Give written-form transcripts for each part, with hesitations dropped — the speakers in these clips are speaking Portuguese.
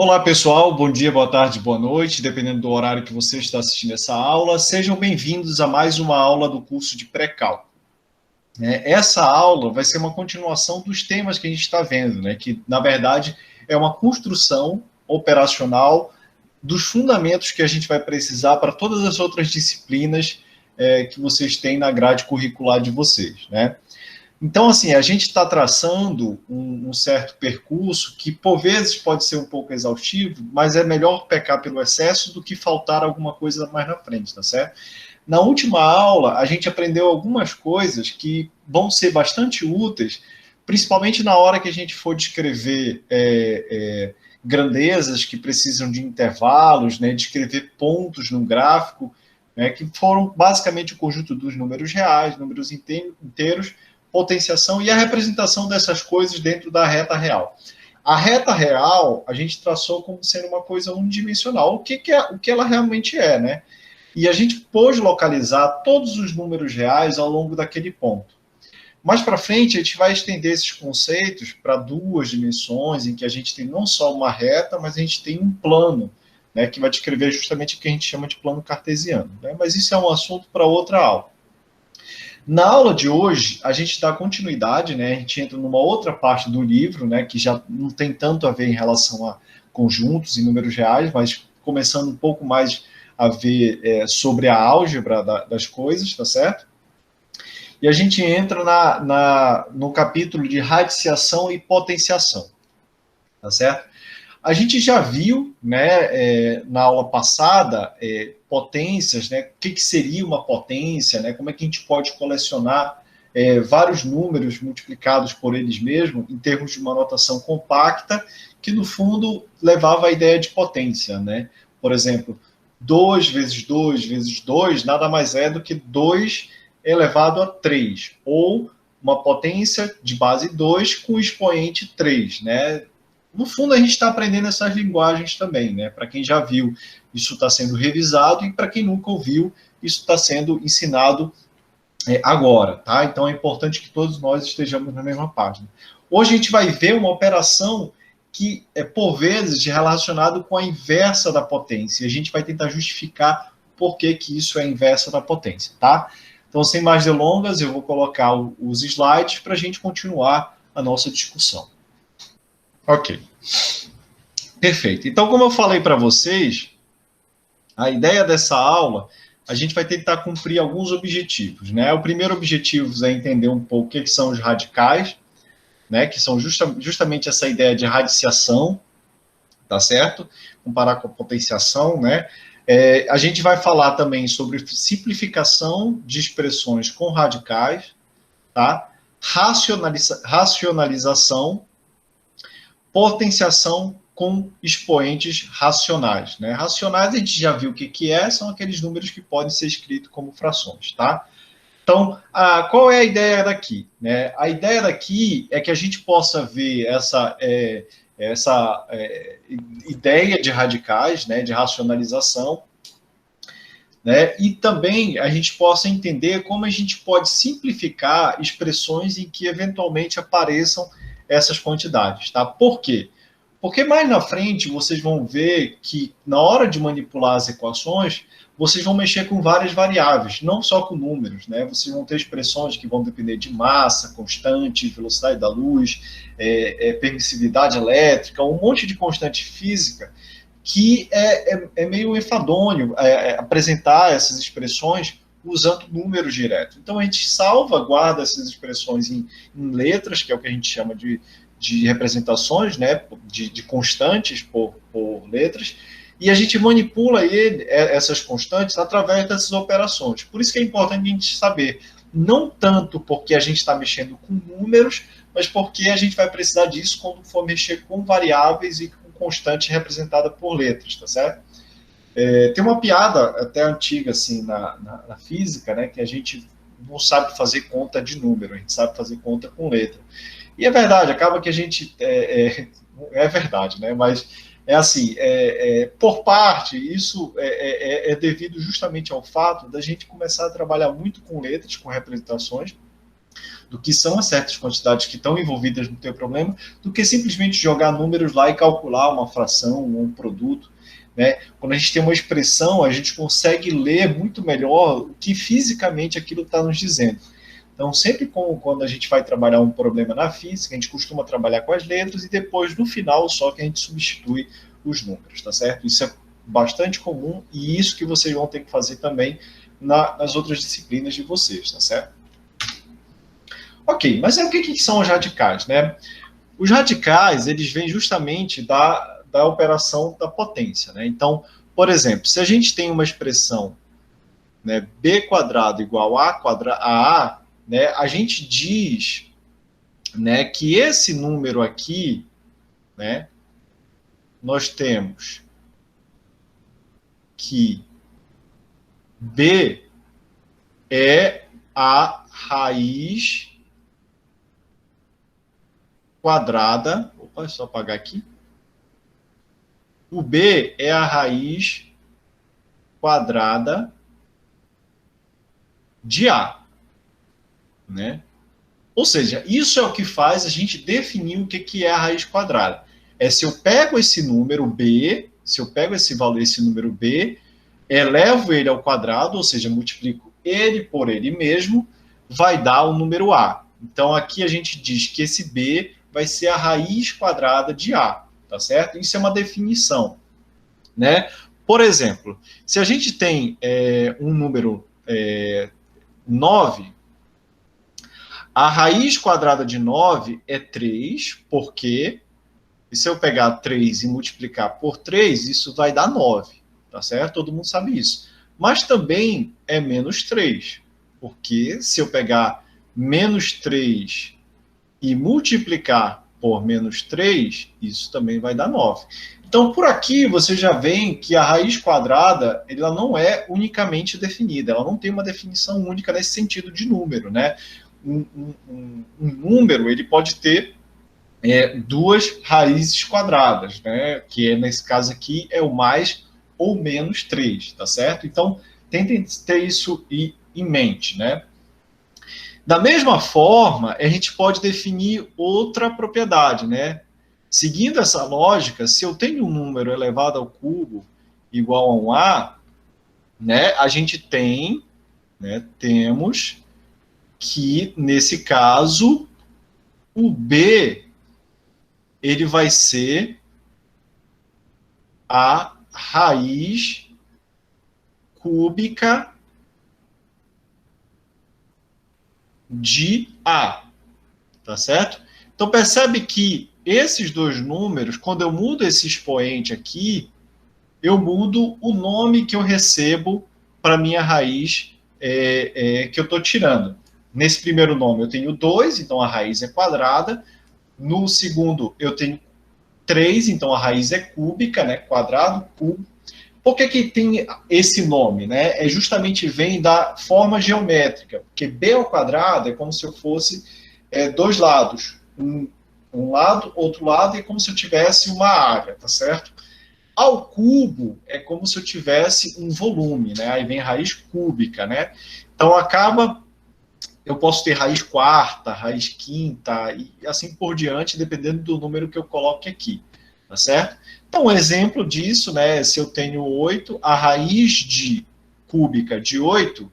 Olá, pessoal. Bom dia, boa tarde, boa noite, dependendo do horário que você está assistindo essa aula. Sejam bem-vindos a mais uma aula do curso de pré-cal. Essa aula vai ser uma continuação dos temas que a gente está vendo, né? Que, na verdade, é uma construção operacional dos fundamentos que a gente vai precisar para todas as outras disciplinas que vocês têm na grade curricular de vocês, né? Então, assim, a gente está traçando um certo percurso que, por vezes, pode ser um pouco exaustivo, mas é melhor pecar pelo excesso do que faltar alguma coisa mais na frente, tá certo? Na última aula, a gente aprendeu algumas coisas que vão ser bastante úteis, principalmente na hora que a gente for descrever grandezas que precisam de intervalos, né, descrever pontos no gráfico, né, que foram basicamente o conjunto dos números reais, números inteiros, potenciação e a representação dessas coisas dentro da reta real. A reta real, a gente traçou como sendo uma coisa unidimensional, o que ela realmente é, né? E a gente pôde localizar todos os números reais ao longo daquele ponto. Mais para frente, a gente vai estender esses conceitos para duas dimensões, em que a gente tem não só uma reta, mas a gente tem um plano, né, que vai descrever justamente o que a gente chama de plano cartesiano, né? Mas isso é um assunto para outra aula. Na aula de hoje, a gente dá continuidade, né? A gente entra numa outra parte do livro, né? Que já não tem tanto a ver em relação a conjuntos e números reais, mas começando um pouco mais a ver sobre a álgebra das coisas, tá certo? E a gente entra no capítulo de radiciação e potenciação, tá certo? A gente já viu, né, na aula passada, potências, né, o que seria uma potência, né, como é que a gente pode colecionar vários números multiplicados por eles mesmos em termos de uma notação compacta, que no fundo levava à ideia de potência, né? Por exemplo, 2 vezes 2 vezes 2 nada mais é do que 2 elevado a 3, ou uma potência de base 2 com expoente 3, né? No fundo, a gente está aprendendo essas linguagens também, né? Para quem já viu, isso está sendo revisado, e para quem nunca ouviu, isso está sendo ensinado agora, tá? Então é importante que todos nós estejamos na mesma página. Hoje a gente vai ver uma operação que é, por vezes, relacionado com a inversa da potência. A gente vai tentar justificar por que isso é a inversa da potência, tá? Então, sem mais delongas, eu vou colocar os slides para a gente continuar a nossa discussão. Ok. Perfeito. Então, como eu falei para vocês, a ideia dessa aula, a gente vai tentar cumprir alguns objetivos, né? O primeiro objetivo é entender um pouco o que são os radicais, né? Que são justamente essa ideia de radiciação, tá certo? Comparar com a potenciação, né? A gente vai falar também sobre simplificação de expressões com radicais, tá? Racionalização, potenciação com expoentes racionais, né? Racionais a gente já viu o que é, são aqueles números que podem ser escritos como frações, tá? Então, qual é a ideia daqui? Né? A ideia daqui é que a gente possa ver essa ideia de radicais, né, de racionalização, né, e também a gente possa entender como a gente pode simplificar expressões em que eventualmente apareçam essas quantidades, tá? Por quê? Porque mais na frente vocês vão ver que na hora de manipular as equações, vocês vão mexer com várias variáveis, não só com números, né? Vocês vão ter expressões que vão depender de massa, constante, velocidade da luz, permissividade elétrica, um monte de constante física que é meio enfadonho apresentar essas expressões usando números diretos. Então a gente salvaguarda essas expressões em letras, que é o que a gente chama de representações, né, de constantes por letras, e a gente manipula essas constantes através dessas operações. Por isso que é importante a gente saber, não tanto porque a gente está mexendo com números, mas porque a gente vai precisar disso quando for mexer com variáveis e com constante representada por letras, tá certo? Tem uma piada até antiga assim na física, né, que a gente não sabe fazer conta de número, a gente sabe fazer conta com letra. E é verdade, acaba que a gente... É verdade, né? Mas é assim, por parte, isso é devido justamente ao fato da gente começar a trabalhar muito com letras, com representações, do que são as certas quantidades que estão envolvidas no teu problema, do que simplesmente jogar números lá e calcular uma fração ou um produto. Né? Quando a gente tem uma expressão, a gente consegue ler muito melhor o que fisicamente aquilo está nos dizendo. Então, sempre quando a gente vai trabalhar um problema na física, a gente costuma trabalhar com as letras e depois, no final, só que a gente substitui os números, tá certo? Isso é bastante comum e isso que vocês vão ter que fazer também nas outras disciplinas de vocês, tá certo? Ok, mas o que são os radicais, né? Os radicais, eles vêm justamente da operação da potência, né? Então, por exemplo, se a gente tem uma expressão, né, b quadrado igual a a, né, a gente diz, né, que esse número aqui, né, nós temos que b é a raiz quadrada, opa, é só apagar aqui, o b é a raiz quadrada de a, né? Ou seja, isso é o que faz a gente definir o que é a raiz quadrada. É se eu pego esse número b, se eu pego esse valor, esse número b, elevo ele ao quadrado, ou seja, multiplico ele por ele mesmo, vai dar o número a. Então, aqui a gente diz que esse b vai ser a raiz quadrada de a, tá certo? Isso é uma definição, né? Por exemplo, se a gente tem um número 9, a raiz quadrada de 9 é 3, porque se eu pegar 3 e multiplicar por 3, isso vai dar 9, tá certo? Todo mundo sabe isso. Mas também é menos 3, porque se eu pegar menos 3 e multiplicar por menos 3, isso também vai dar 9. Então, por aqui, você já vê que a raiz quadrada ela não é unicamente definida, ela não tem uma definição única nesse sentido de número, né? Um número ele pode ter duas raízes quadradas, né? Que nesse caso aqui é o mais ou menos 3, tá certo? Então, tentem ter isso em mente, né? Da mesma forma, a gente pode definir outra propriedade, né? Seguindo essa lógica, se eu tenho um número elevado ao cubo igual a um a, né, a gente tem, né, temos que, nesse caso, o b ele vai ser a raiz cúbica de a, tá certo? Então, percebe que esses dois números, quando eu mudo esse expoente aqui, eu mudo o nome que eu recebo para a minha raiz que eu estou tirando. Nesse primeiro nome eu tenho 2, então a raiz é quadrada. No segundo eu tenho 3, então a raiz é cúbica, né? Quadrado, cubo. Por que tem esse nome, né? É justamente vem da forma geométrica, porque b ao quadrado é como se eu fosse dois lados. Um lado, outro lado, é como se eu tivesse uma área, tá certo? Ao cubo é como se eu tivesse um volume, né? Aí vem raiz cúbica, né? Então acaba, eu posso ter raiz quarta, raiz quinta e assim por diante, dependendo do número que eu coloque aqui, tá certo? Então, um exemplo disso, né? Se eu tenho 8, a raiz de cúbica de 8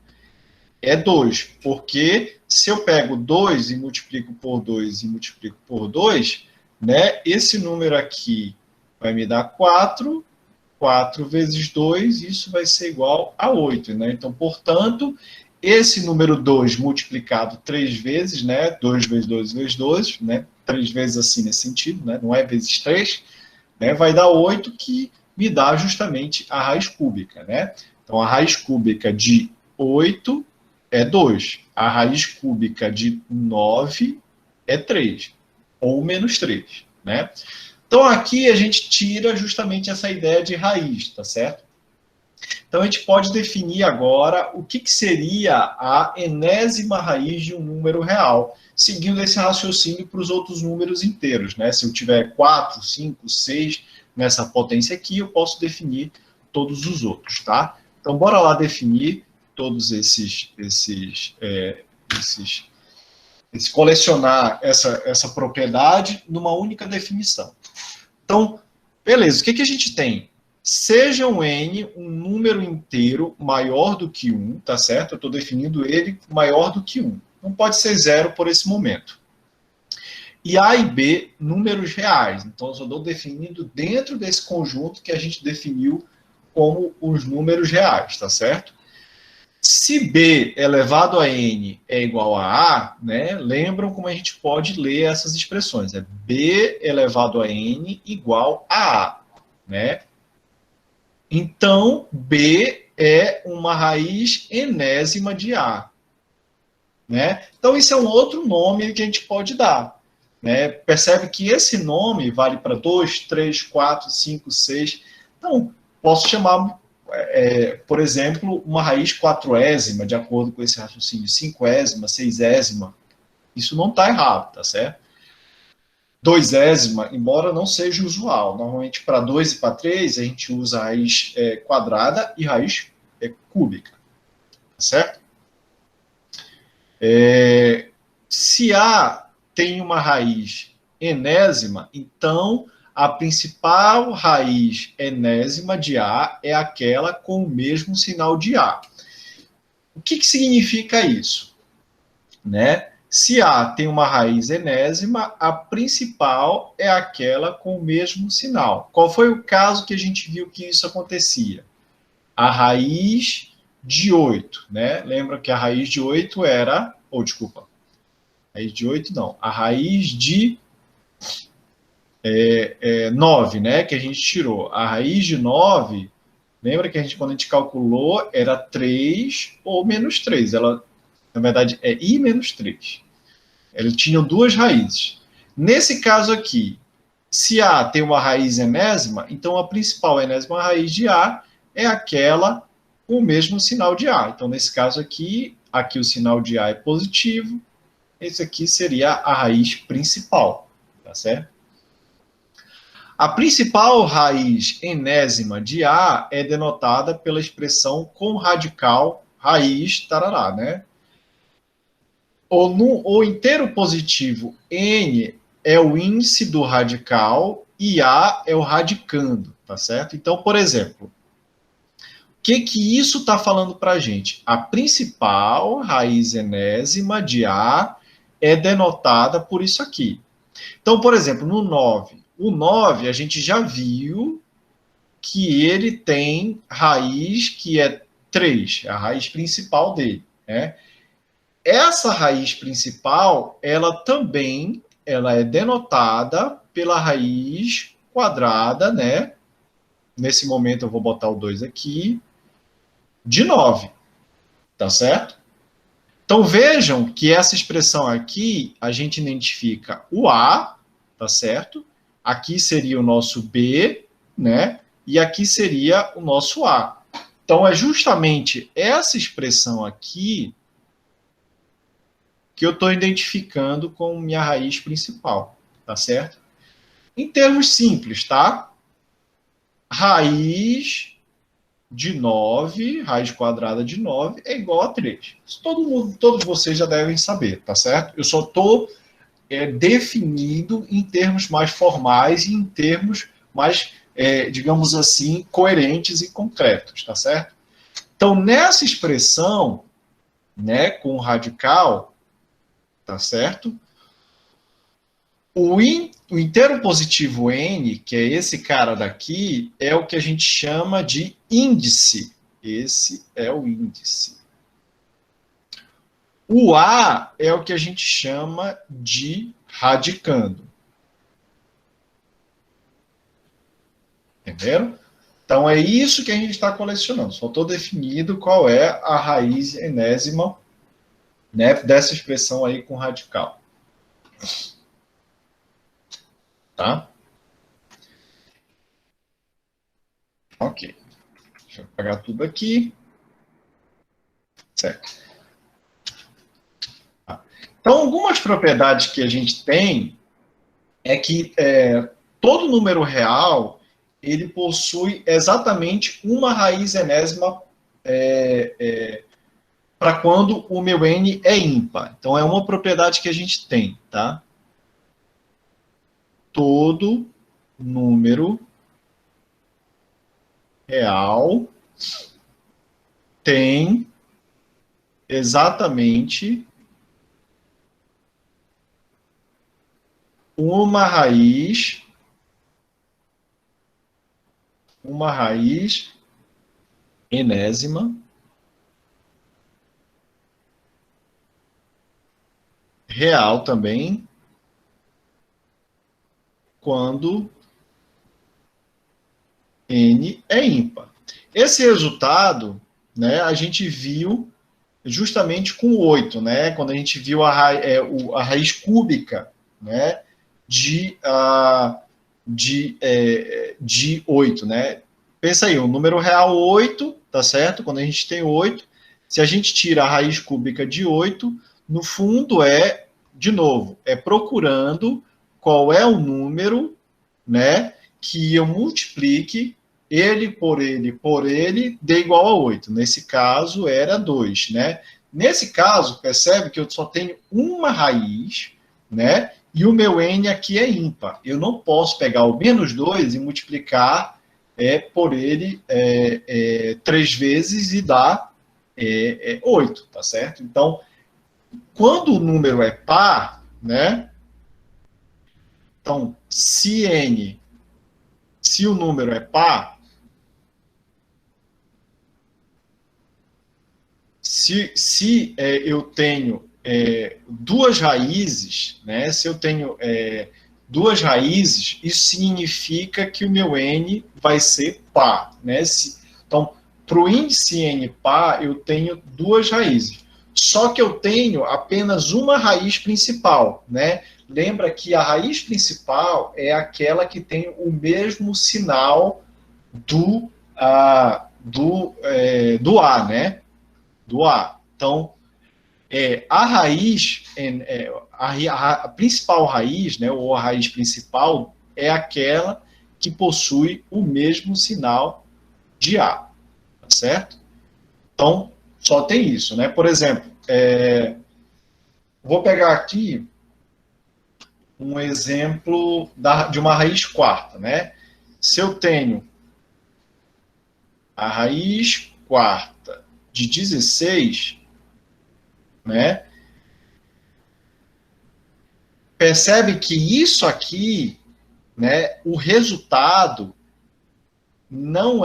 é 2, porque se eu pego 2 e multiplico por 2 e multiplico por 2, né? Esse número aqui vai me dar 4, 4 vezes 2, isso vai ser igual a 8, né? Então, portanto, esse número 2 multiplicado 3 vezes, né? 2 vezes 2 vezes 2, né? 3 vezes assim nesse sentido, né? Não é vezes 3, né? Vai dar 8, que me dá justamente a raiz cúbica, né? Então, a raiz cúbica de 8 é 2. A raiz cúbica de 9 é 3, ou menos 3, né? Então, aqui a gente tira justamente essa ideia de raiz, tá certo? Então, a gente pode definir agora o que seria a enésima raiz de um número real, seguindo esse raciocínio para os outros números inteiros, né? Se eu tiver 4, 5, 6 nessa potência aqui, eu posso definir todos os outros, tá? Então, bora lá definir todos esses colecionar essa propriedade numa única definição. Então, beleza, o que a gente tem? Seja um n um número inteiro maior do que 1, tá certo? Eu estou definindo ele maior do que 1. Não pode ser 0 por esse momento. E A e B, números reais. Então, eu só estou definindo dentro desse conjunto que a gente definiu como os números reais, tá certo? Se B elevado a n é igual a A, né, lembram como a gente pode ler essas expressões. É B elevado a n igual a A, né? Então, B é uma raiz enésima de A. Né? Então, isso é um outro nome que a gente pode dar. Né? Percebe que esse nome vale para 2, 3, 4, 5, 6. Então, posso chamar, por exemplo, uma raiz quatroésima, de acordo com esse raciocínio, cinquésima, seisésima. Isso não está errado, tá certo? Doisésima, embora não seja usual. Normalmente, para 2 e para 3, a gente usa raiz quadrada e raiz cúbica. Tá certo? Se A tem uma raiz enésima, então a principal raiz enésima de A é aquela com o mesmo sinal de A. O que significa isso? Né? Se A tem uma raiz enésima, a principal é aquela com o mesmo sinal. Qual foi o caso que a gente viu que isso acontecia? A raiz de 8, né? Lembra que a raiz de 8 era... desculpa. A raiz de 8 não. A raiz de 9, né? Que a gente tirou. A raiz de 9, lembra que quando a gente calculou, era 3 ou menos 3. Ela, na verdade, é I menos 3. Eles tinham duas raízes. Nesse caso aqui, se A tem uma raiz enésima, então a principal enésima raiz de A é aquela com o mesmo sinal de A. Então, nesse caso aqui o sinal de A é positivo, esse aqui seria a raiz principal, tá certo? A principal raiz enésima de A é denotada pela expressão com radical raiz tarará, né? O inteiro positivo n é o índice do radical e A é o radicando, tá certo? Então, por exemplo, o que isso está falando para a gente? A principal raiz enésima de A é denotada por isso aqui. Então, por exemplo, no 9, o 9 a gente já viu que ele tem raiz que é 3, a raiz principal dele, né? Essa raiz principal, ela é denotada pela raiz quadrada, né? Nesse momento eu vou botar o 2 aqui, de 9, tá certo? Então vejam que essa expressão aqui, a gente identifica o A, tá certo? Aqui seria o nosso B, né? E aqui seria o nosso A. Então é justamente essa expressão aqui que eu estou identificando com minha raiz principal, tá certo? Em termos simples, tá? Raiz de 9, raiz quadrada de 9 é igual a 3. Isso todos vocês já devem saber, tá certo? Eu só estou definindo em termos mais formais e em termos mais, digamos assim, coerentes e concretos, tá certo? Então, nessa expressão, né, com radical, tá certo? O inteiro positivo n, que é esse cara daqui, é o que a gente chama de índice. Esse é o índice. O A é o que a gente chama de radicando. Entenderam? Então, é isso que a gente está colecionando. Só estou definindo qual é a raiz enésima, né, dessa expressão aí com radical. Tá? Ok. Deixa eu apagar tudo aqui. Certo. Então, algumas propriedades que a gente tem é que todo número real ele possui exatamente uma raiz enésima para quando o meu n é ímpar. Então, é uma propriedade que a gente tem, tá? Todo número real tem exatamente uma raiz enésima real também quando n é ímpar. Esse resultado, né, a gente viu justamente com o 8, né, quando a gente viu a raiz cúbica, né, de 8, né? Pensa aí, o número real 8, tá certo? Quando a gente tem 8, se a gente tira a raiz cúbica de 8, no fundo de novo, procurando qual é o número, né, que eu multiplique ele por ele, dê igual a 8. Nesse caso, era 2, né? Nesse caso, percebe que eu só tenho uma raiz, né? E o meu n aqui é ímpar. Eu não posso pegar o menos 2 e multiplicar por ele 3 vezes e dar 8, tá certo? Então, quando o número é par, né? Então, se o número é par, se eu tenho duas raízes, né? Se eu tenho duas raízes, isso significa que o meu n vai ser par, né? Então, para o índice n par, eu tenho duas raízes. Só que eu tenho apenas uma raiz principal, né? Lembra que a raiz principal é aquela que tem o mesmo sinal do A, né? Do A. Então, a raiz, a principal raiz, né, ou a raiz principal, é aquela que possui o mesmo sinal de A, tá certo? Então, só tem isso, né? Por exemplo, vou pegar aqui um exemplo de uma raiz quarta, né? Se eu tenho a raiz quarta de 16, né? Percebe que isso aqui, né, o resultado não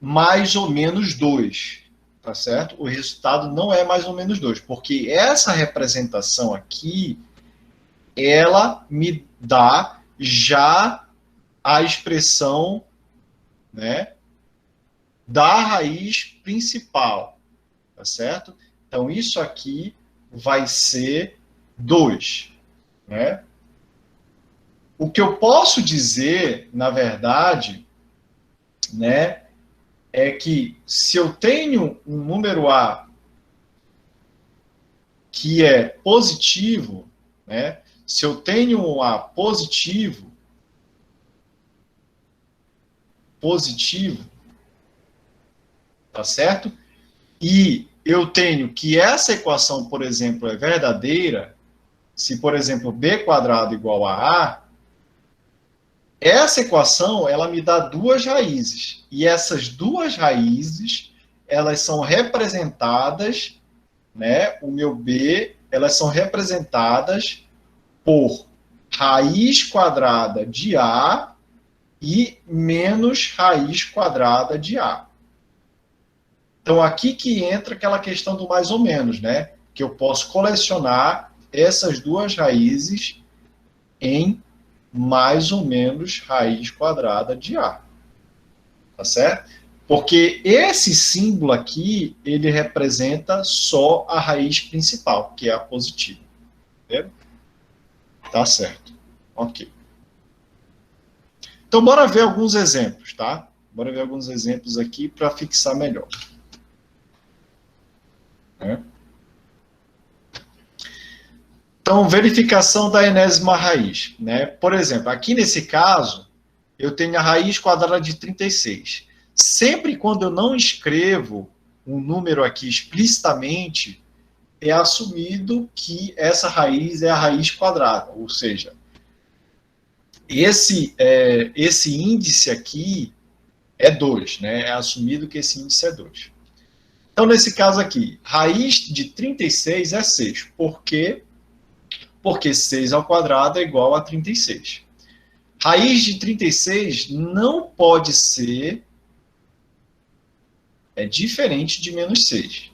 mais ou menos 2, tá certo? O resultado não é mais ou menos 2, porque essa representação aqui, ela me dá já a expressão, né, da raiz principal, tá certo? Então, isso aqui vai ser 2, né? O que eu posso dizer, na verdade, né, é que se eu tenho um número A que é positivo, né, se eu tenho um A positivo, tá certo? E eu tenho que essa equação, por exemplo, é verdadeira, se, por exemplo, b² igual a A, essa equação, ela me dá duas raízes. E essas duas raízes, elas são representadas, né, o meu b, elas são representadas por raiz quadrada de A e menos raiz quadrada de A. Então, aqui que entra aquela questão do mais ou menos, né? Que eu posso colecionar essas duas raízes em mais ou menos raiz quadrada de A. Tá certo? Porque esse símbolo aqui, ele representa só a raiz principal, que é a positiva. Entendeu? Tá certo. Ok. Então, bora ver alguns exemplos, tá? Bora ver alguns exemplos aqui para fixar melhor. Então, verificação da enésima raiz, né? Por exemplo, aqui nesse caso, eu tenho a raiz quadrada de 36. Sempre quando eu não escrevo um número aqui explicitamente, é assumido que essa raiz é a raiz quadrada, ou seja, esse índice aqui é 2, né? É assumido que esse índice é 2. Então, nesse caso aqui, raiz de 36 é 6. Por quê? Porque 6 ao quadrado é igual a 36. Raiz de 36 não pode ser diferente de menos 6.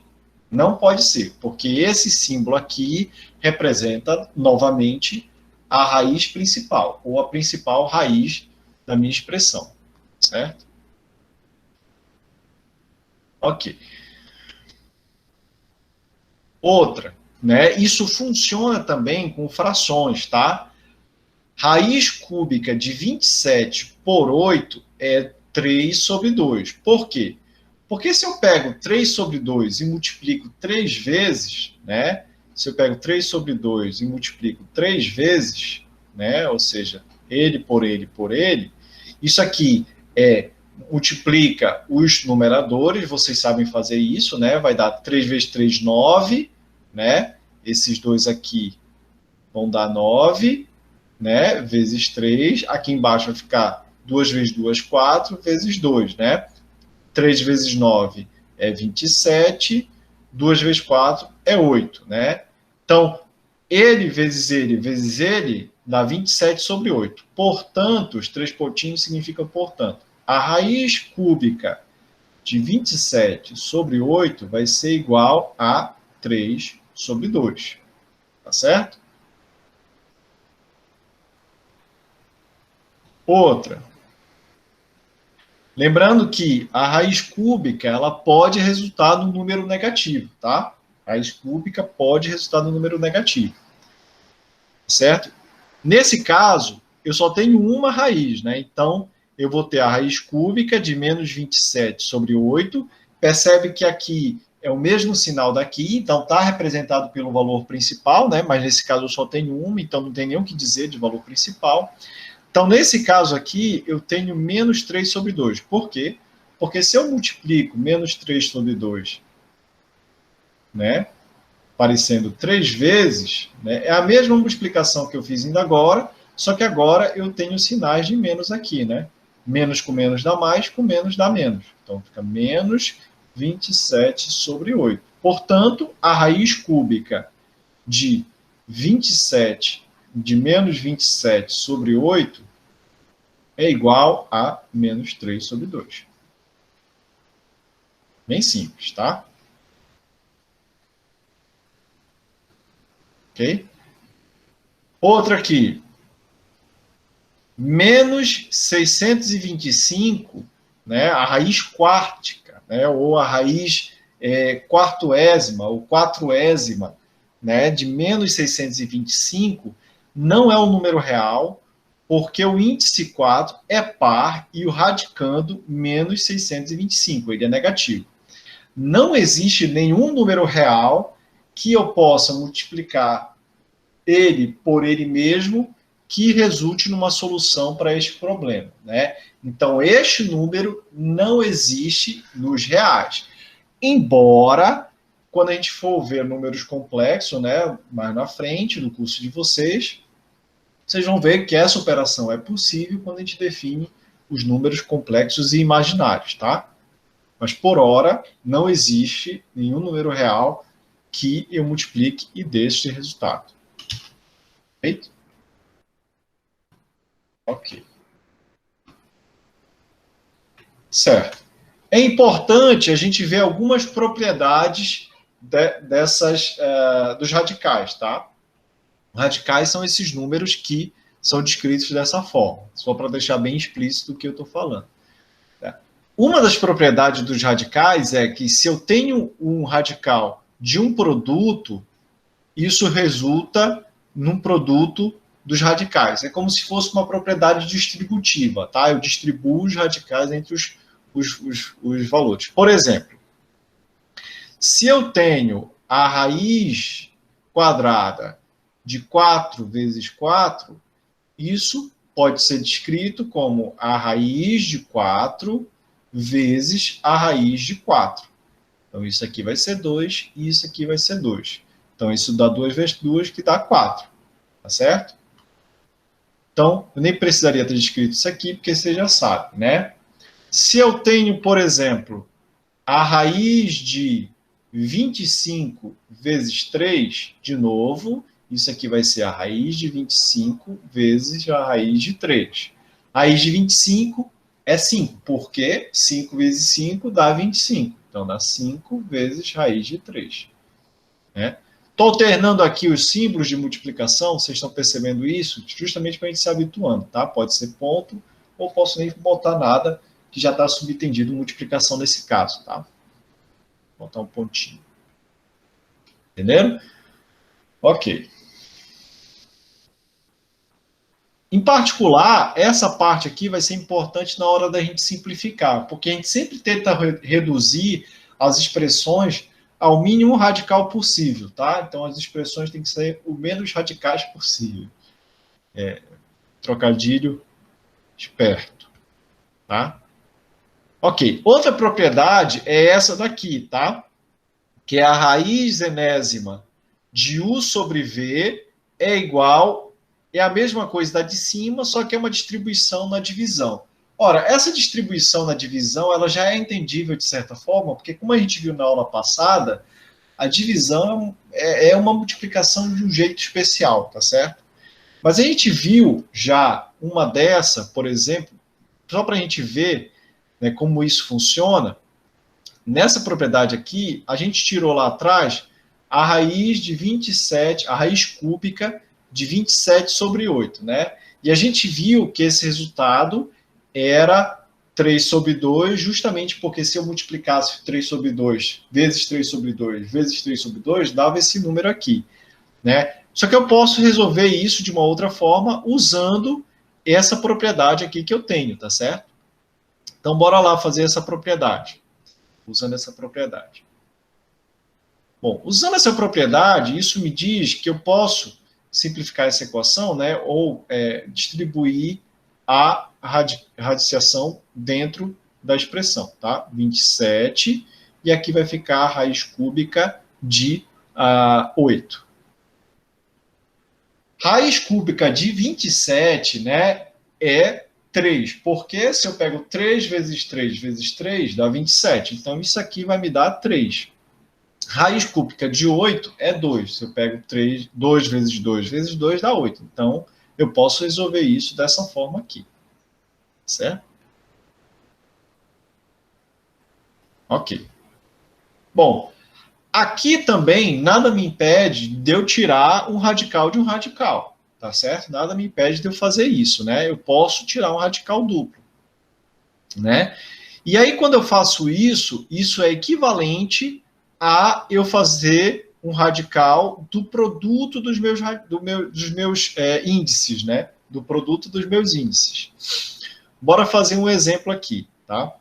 Não pode ser, porque esse símbolo aqui representa, novamente, a raiz principal, ou a principal raiz da minha expressão, certo? Ok. Outra, né? Isso funciona também com frações, tá? Raiz cúbica de 27 por 8 é 3 sobre 2. Por quê? Porque se eu pego 3 sobre 2 e multiplico 3 vezes, né? Se eu pego 3 sobre 2 e multiplico 3 vezes, né? Ou seja, ele por ele por ele, isso aqui multiplica os numeradores, vocês sabem fazer isso, né? Vai dar 3 vezes 3, 9, né? Esses dois aqui vão dar 9, né? Vezes 3. Aqui embaixo vai ficar 2 vezes 2, 4, vezes 2, né? 3 vezes 9 é 27, 2 vezes 4 é 8, né? Então, ele vezes ele dá 27 sobre 8. Portanto, os 3 pontinhos significam portanto. A raiz cúbica de 27 sobre 8 vai ser igual a 3 sobre 2. Tá certo? Outra. Lembrando que a raiz cúbica ela pode resultar no número negativo, tá? A raiz cúbica pode resultar no número negativo. Certo? Nesse caso, eu só tenho uma raiz, né? Então, eu vou ter a raiz cúbica de menos 27 sobre 8. Percebe que aqui é o mesmo sinal daqui, então está representado pelo valor principal, né? Mas nesse caso eu só tenho uma, então não tem nem o que dizer de valor principal. Então, nesse caso aqui, eu tenho menos 3 sobre 2. Por quê? Porque se eu multiplico menos 3 sobre 2, né, aparecendo 3 vezes, né, é a mesma multiplicação que eu fiz ainda agora, só que agora eu tenho sinais de menos aqui, né? Menos com menos dá mais, com menos dá menos. Então, fica menos 27 sobre 8. Portanto, a raiz cúbica de 27, de menos 27 sobre 8, é igual a menos 3 sobre 2. Bem simples, tá? Ok? Outra aqui. Menos 625, né, a raiz quártica, né, ou a raiz quartoésima, ou quatroésima, né, de menos 625, não é um número real, porque o índice 4 é par e o radicando menos 625, ele é negativo. Não existe nenhum número real que eu possa multiplicar ele por ele mesmo que resulte numa solução para este problema, né? Então, este número não existe nos reais. Embora, quando a gente for ver números complexos, né, mais na frente, no curso de vocês vão ver que essa operação é possível quando a gente define os números complexos e imaginários, tá? Mas, por hora, não existe nenhum número real que eu multiplique e dê este resultado. Feito? Ok. Certo. É importante a gente ver algumas propriedades dos radicais, tá? Radicais são esses números que são descritos dessa forma, só para deixar bem explícito o que eu estou falando. Uma das propriedades dos radicais é que se eu tenho um radical de um produto, isso resulta num produto dos radicais. É como se fosse uma propriedade distributiva, tá? Eu distribuo os radicais entre os valores. Por exemplo, se eu tenho a raiz quadrada de 4 vezes 4, isso pode ser descrito como a raiz de 4 vezes a raiz de 4. Então, isso aqui vai ser 2 e isso aqui vai ser 2. Então, isso dá 2 vezes 2, que dá 4. Tá certo? Então, eu nem precisaria ter escrito isso aqui, porque você já sabe, né? Se eu tenho, por exemplo, a raiz de 25 vezes 3, de novo, isso aqui vai ser a raiz de 25 vezes a raiz de 3. A raiz de 25 é 5, porque 5 vezes 5 dá 25. Então, dá 5 vezes raiz de 3. Né? Estou alternando aqui os símbolos de multiplicação, vocês estão percebendo isso? Justamente para a gente se habituando, tá? Pode ser ponto, ou posso nem botar nada, que já está subentendido multiplicação nesse caso, tá? Vou botar um pontinho. Entenderam? Ok. Em particular, essa parte aqui vai ser importante na hora da gente simplificar, porque a gente sempre tenta reduzir as expressões ao mínimo radical possível, tá? Então, as expressões têm que ser o menos radicais possível. Trocadilho esperto, tá? Ok. Outra propriedade é essa daqui, tá? Que é a raiz enésima de U sobre V é igual, é a mesma coisa da de cima, só que é uma distribuição na divisão. Ora, essa distribuição na divisão, ela já é entendível de certa forma, porque como a gente viu na aula passada, a divisão é uma multiplicação de um jeito especial, tá certo? Mas a gente viu já uma dessa, por exemplo, só para a gente ver, né, como isso funciona. Nessa propriedade aqui, a gente tirou lá atrás a raiz de 27, a raiz cúbica de 27 sobre 8, né? E a gente viu que esse resultado era 3 sobre 2, justamente porque se eu multiplicasse 3 sobre 2 vezes 3 sobre 2 vezes 3 sobre 2, dava esse número aqui, né? Só que eu posso resolver isso de uma outra forma usando essa propriedade aqui que eu tenho, tá certo? Então, bora lá fazer essa propriedade. Usando essa propriedade. Bom, usando essa propriedade, isso me diz que eu posso simplificar essa equação, né, ou distribuir a radiciação dentro da expressão, tá? 27, e aqui vai ficar a raiz cúbica de 8. Raiz cúbica de 27, né, é 3, porque se eu pego 3 vezes 3 vezes 3, dá 27. Então, isso aqui vai me dar 3. Raiz cúbica de 8 é 2. Se eu pego 2 vezes 2 vezes 2, dá 8. Então, eu posso resolver isso dessa forma aqui. Certo? Ok. Bom, aqui também nada me impede de eu tirar um radical de um radical. Tá certo? Nada me impede de eu fazer isso, né? Eu posso tirar um radical duplo, né? E aí, quando eu faço isso, isso é equivalente a eu fazer um radical do produto dos meus índices, né? Do produto dos meus índices. Bora fazer um exemplo aqui, tá?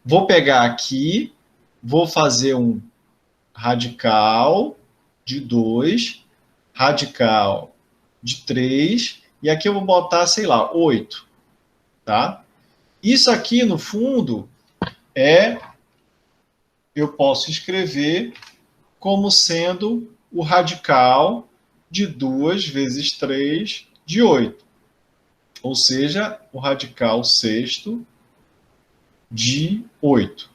Vou pegar aqui, vou fazer um radical de 2, radical de 3, e aqui eu vou botar, sei lá, 8, tá? Isso aqui, no fundo, eu posso escrever como sendo o radical de 2 vezes 3 de 8. Ou seja, o radical sexto de 8.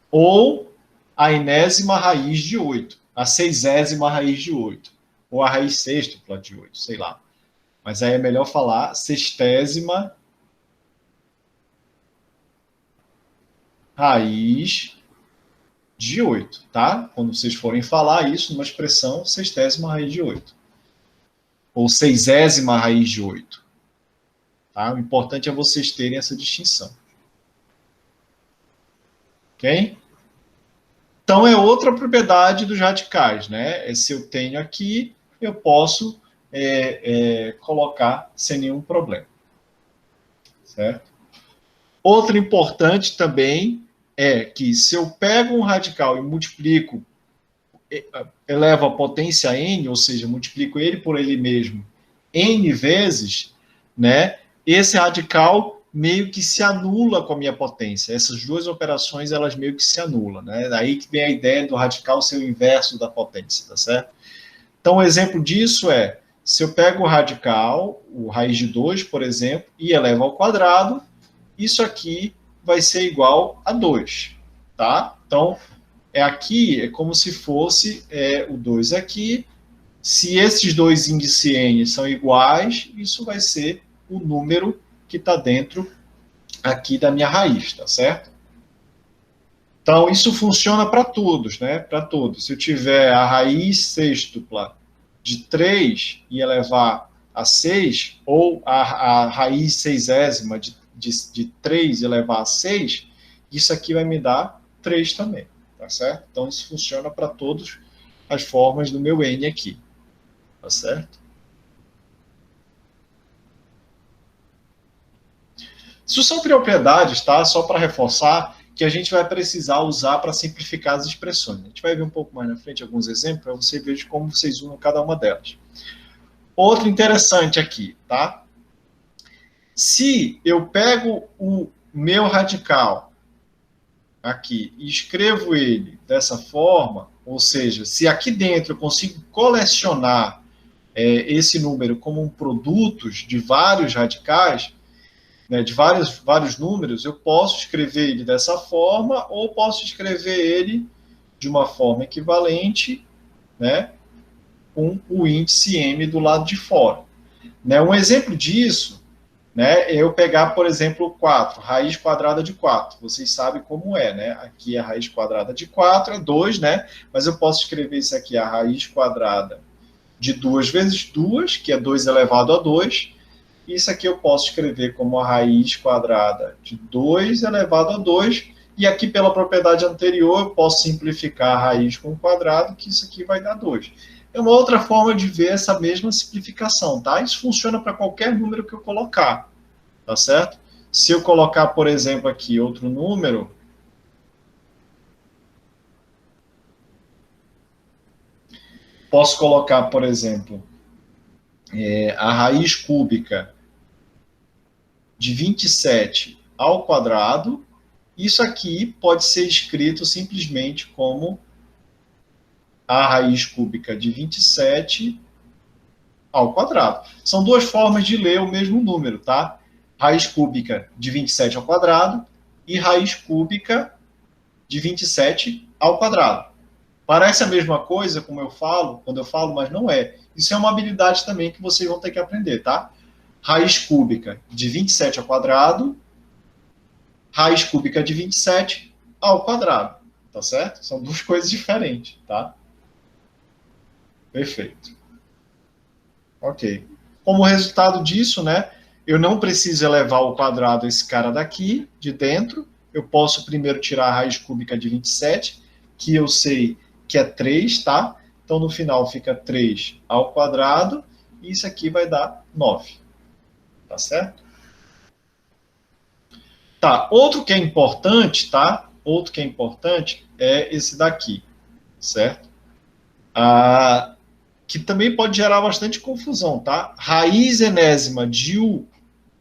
Ou a enésima raiz de 8. A 60ª raiz de 8. Ou a raiz sextupla de 8, sei lá. Mas aí é melhor falar 60ª raiz de 8, tá? Quando vocês forem falar isso numa expressão, 60ª raiz de 8. Ou 60ª raiz de 8. Tá? O importante é vocês terem essa distinção. Ok? Então, é outra propriedade dos radicais, né? Se eu tenho aqui, eu posso colocar sem nenhum problema. Certo? Outra importante também é que se eu pego um radical e multiplico, elevo a potência n, ou seja, multiplico ele por ele mesmo n vezes, né? Esse radical meio que se anula com a minha potência. Essas duas operações, elas meio que se anulam, né? Daí que vem a ideia do radical ser o inverso da potência, tá certo? Então, um exemplo disso é, se eu pego o radical, o raiz de 2, por exemplo, e elevo ao quadrado, isso aqui vai ser igual a 2, tá? Então, aqui é como se fosse o 2 aqui. Se esses dois índices n são iguais, isso vai ser o número que está dentro aqui da minha raiz, tá certo? Então, isso funciona para todos, né? Para todos. Se eu tiver a raiz sextupla de 3 e elevar a 6, ou a raiz sexésima de 3 e elevar a 6, isso aqui vai me dar 3 também, tá certo? Então, isso funciona para todas as formas do meu n aqui, tá certo? Isso são propriedades, tá? Só para reforçar, que a gente vai precisar usar para simplificar as expressões. A gente vai ver um pouco mais na frente alguns exemplos para você ver como vocês usam cada uma delas. Outro interessante aqui, tá? Se eu pego o meu radical aqui e escrevo ele dessa forma, ou seja, se aqui dentro eu consigo colecionar esse número como um produto de vários radicais, né, de vários números, eu posso escrever ele dessa forma ou posso escrever ele de uma forma equivalente, né, com o índice m do lado de fora. Né, um exemplo disso, né, é eu pegar, por exemplo, 4, raiz quadrada de 4. Vocês sabem como é, né? Aqui a raiz quadrada de 4 é 2, né? Mas eu posso escrever isso aqui, a raiz quadrada de 2 vezes 2, que é 2 elevado a 2. Isso aqui eu posso escrever como a raiz quadrada de 2 elevado a 2. E aqui, pela propriedade anterior, eu posso simplificar a raiz com o quadrado, que isso aqui vai dar 2. É uma outra forma de ver essa mesma simplificação, tá? Isso funciona para qualquer número que eu colocar, tá certo? Se eu colocar, por exemplo, aqui outro número, posso colocar, por exemplo, a raiz cúbica de 27 ao quadrado. Isso aqui pode ser escrito simplesmente como a raiz cúbica de 27 ao quadrado. São duas formas de ler o mesmo número, tá? Raiz cúbica de 27 ao quadrado e raiz cúbica de 27 ao quadrado. Parece a mesma coisa, como eu falo, quando eu falo, mas não é. Isso é uma habilidade também que vocês vão ter que aprender, tá? Raiz cúbica de 27 ao quadrado, raiz cúbica de 27 ao quadrado, tá certo? São duas coisas diferentes, tá? Perfeito. Ok. Como resultado disso, né, eu não preciso elevar ao quadrado esse cara daqui, de dentro. Eu posso primeiro tirar a raiz cúbica de 27, que eu sei que é 3, tá? Então, no final, fica 3 ao quadrado, e isso aqui vai dar 9. Tá certo? Tá, outro que é importante, tá? Outro que é importante é esse daqui, certo? Que também pode gerar bastante confusão, tá? Raiz enésima de u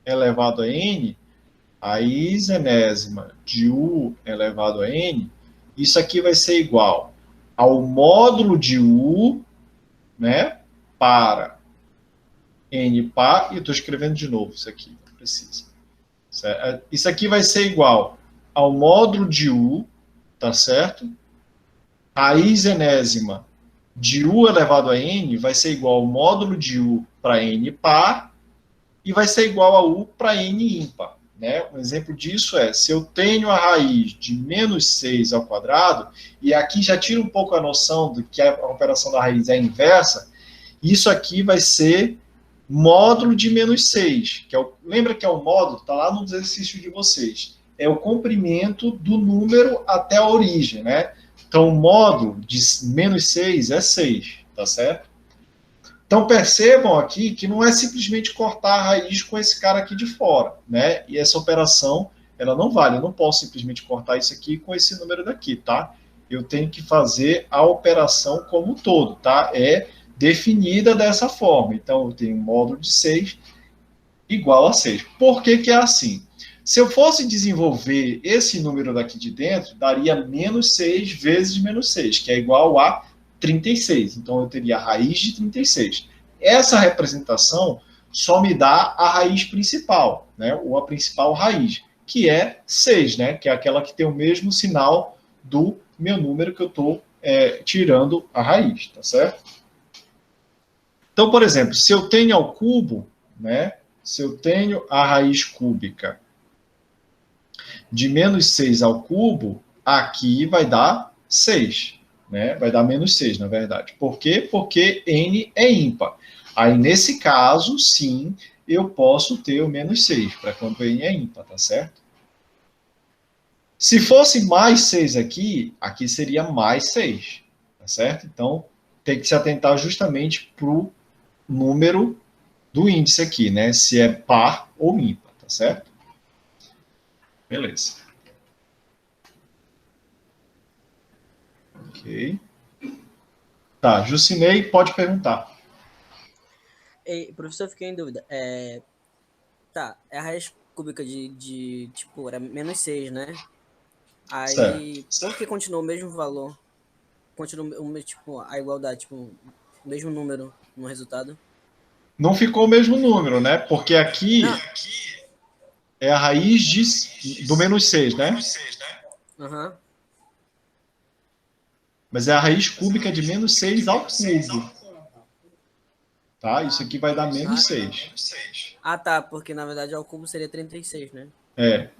elevado a n, raiz enésima de u elevado a n, isso aqui vai ser igual ao módulo de u, né, para n par, e eu estou escrevendo de novo isso aqui, não precisa. Certo? Isso aqui vai ser igual ao módulo de u, tá certo? Raiz enésima de u elevado a n vai ser igual ao módulo de u para n par, e vai ser igual a u para n ímpar. Né? Um exemplo disso é, se eu tenho a raiz de menos 6 ao quadrado, e aqui já tira um pouco a noção de que a operação da raiz é inversa, isso aqui vai ser módulo de menos 6, que é lembra que é o módulo, está lá no exercício de vocês, é o comprimento do número até a origem, né? Então, o módulo de menos 6 é 6, tá certo? Então, percebam aqui que não é simplesmente cortar a raiz com esse cara aqui de fora, né? E essa operação, ela não vale. Eu não posso simplesmente cortar isso aqui com esse número daqui, tá? Eu tenho que fazer a operação como um todo, tá? É definida dessa forma. Então, eu tenho um módulo de 6 igual a 6. Por que que é assim? Se eu fosse desenvolver esse número daqui de dentro, daria menos 6 vezes menos 6, que é igual a 36. Então, eu teria a raiz de 36. Essa representação só me dá a raiz principal, né? Ou a principal raiz, que é 6, né? Que é aquela que tem o mesmo sinal do meu número que eu estou tirando a raiz, tá certo? Então, por exemplo, se eu tenho ao cubo, né? Se eu tenho a raiz cúbica de menos 6 ao cubo, aqui vai dar 6, né? Vai dar menos 6, na verdade. Por quê? Porque n é ímpar. Aí, nesse caso, sim, eu posso ter o menos 6, para quando n é ímpar, tá certo? Se fosse mais 6 aqui, aqui seria mais 6, tá certo? Então, tem que se atentar justamente para o número do índice aqui, né? Se é par ou ímpar, tá certo? Beleza. Ok. Tá, Jucinei, pode perguntar. Ei, professor, eu fiquei em dúvida. Tá, é a raiz cúbica tipo, era menos 6, né? Certo. Aí, por que continuou o mesmo valor? Continua tipo, a igualdade, tipo, o mesmo número no resultado? Não ficou o mesmo número, né? Porque aqui Não, é a raiz do menos 6, né? aham. Mas é a raiz cúbica de menos 6 ao cubo. Tá? Isso aqui vai dar Ah, menos 6. tá, porque na verdade ao cubo seria 36, né? É,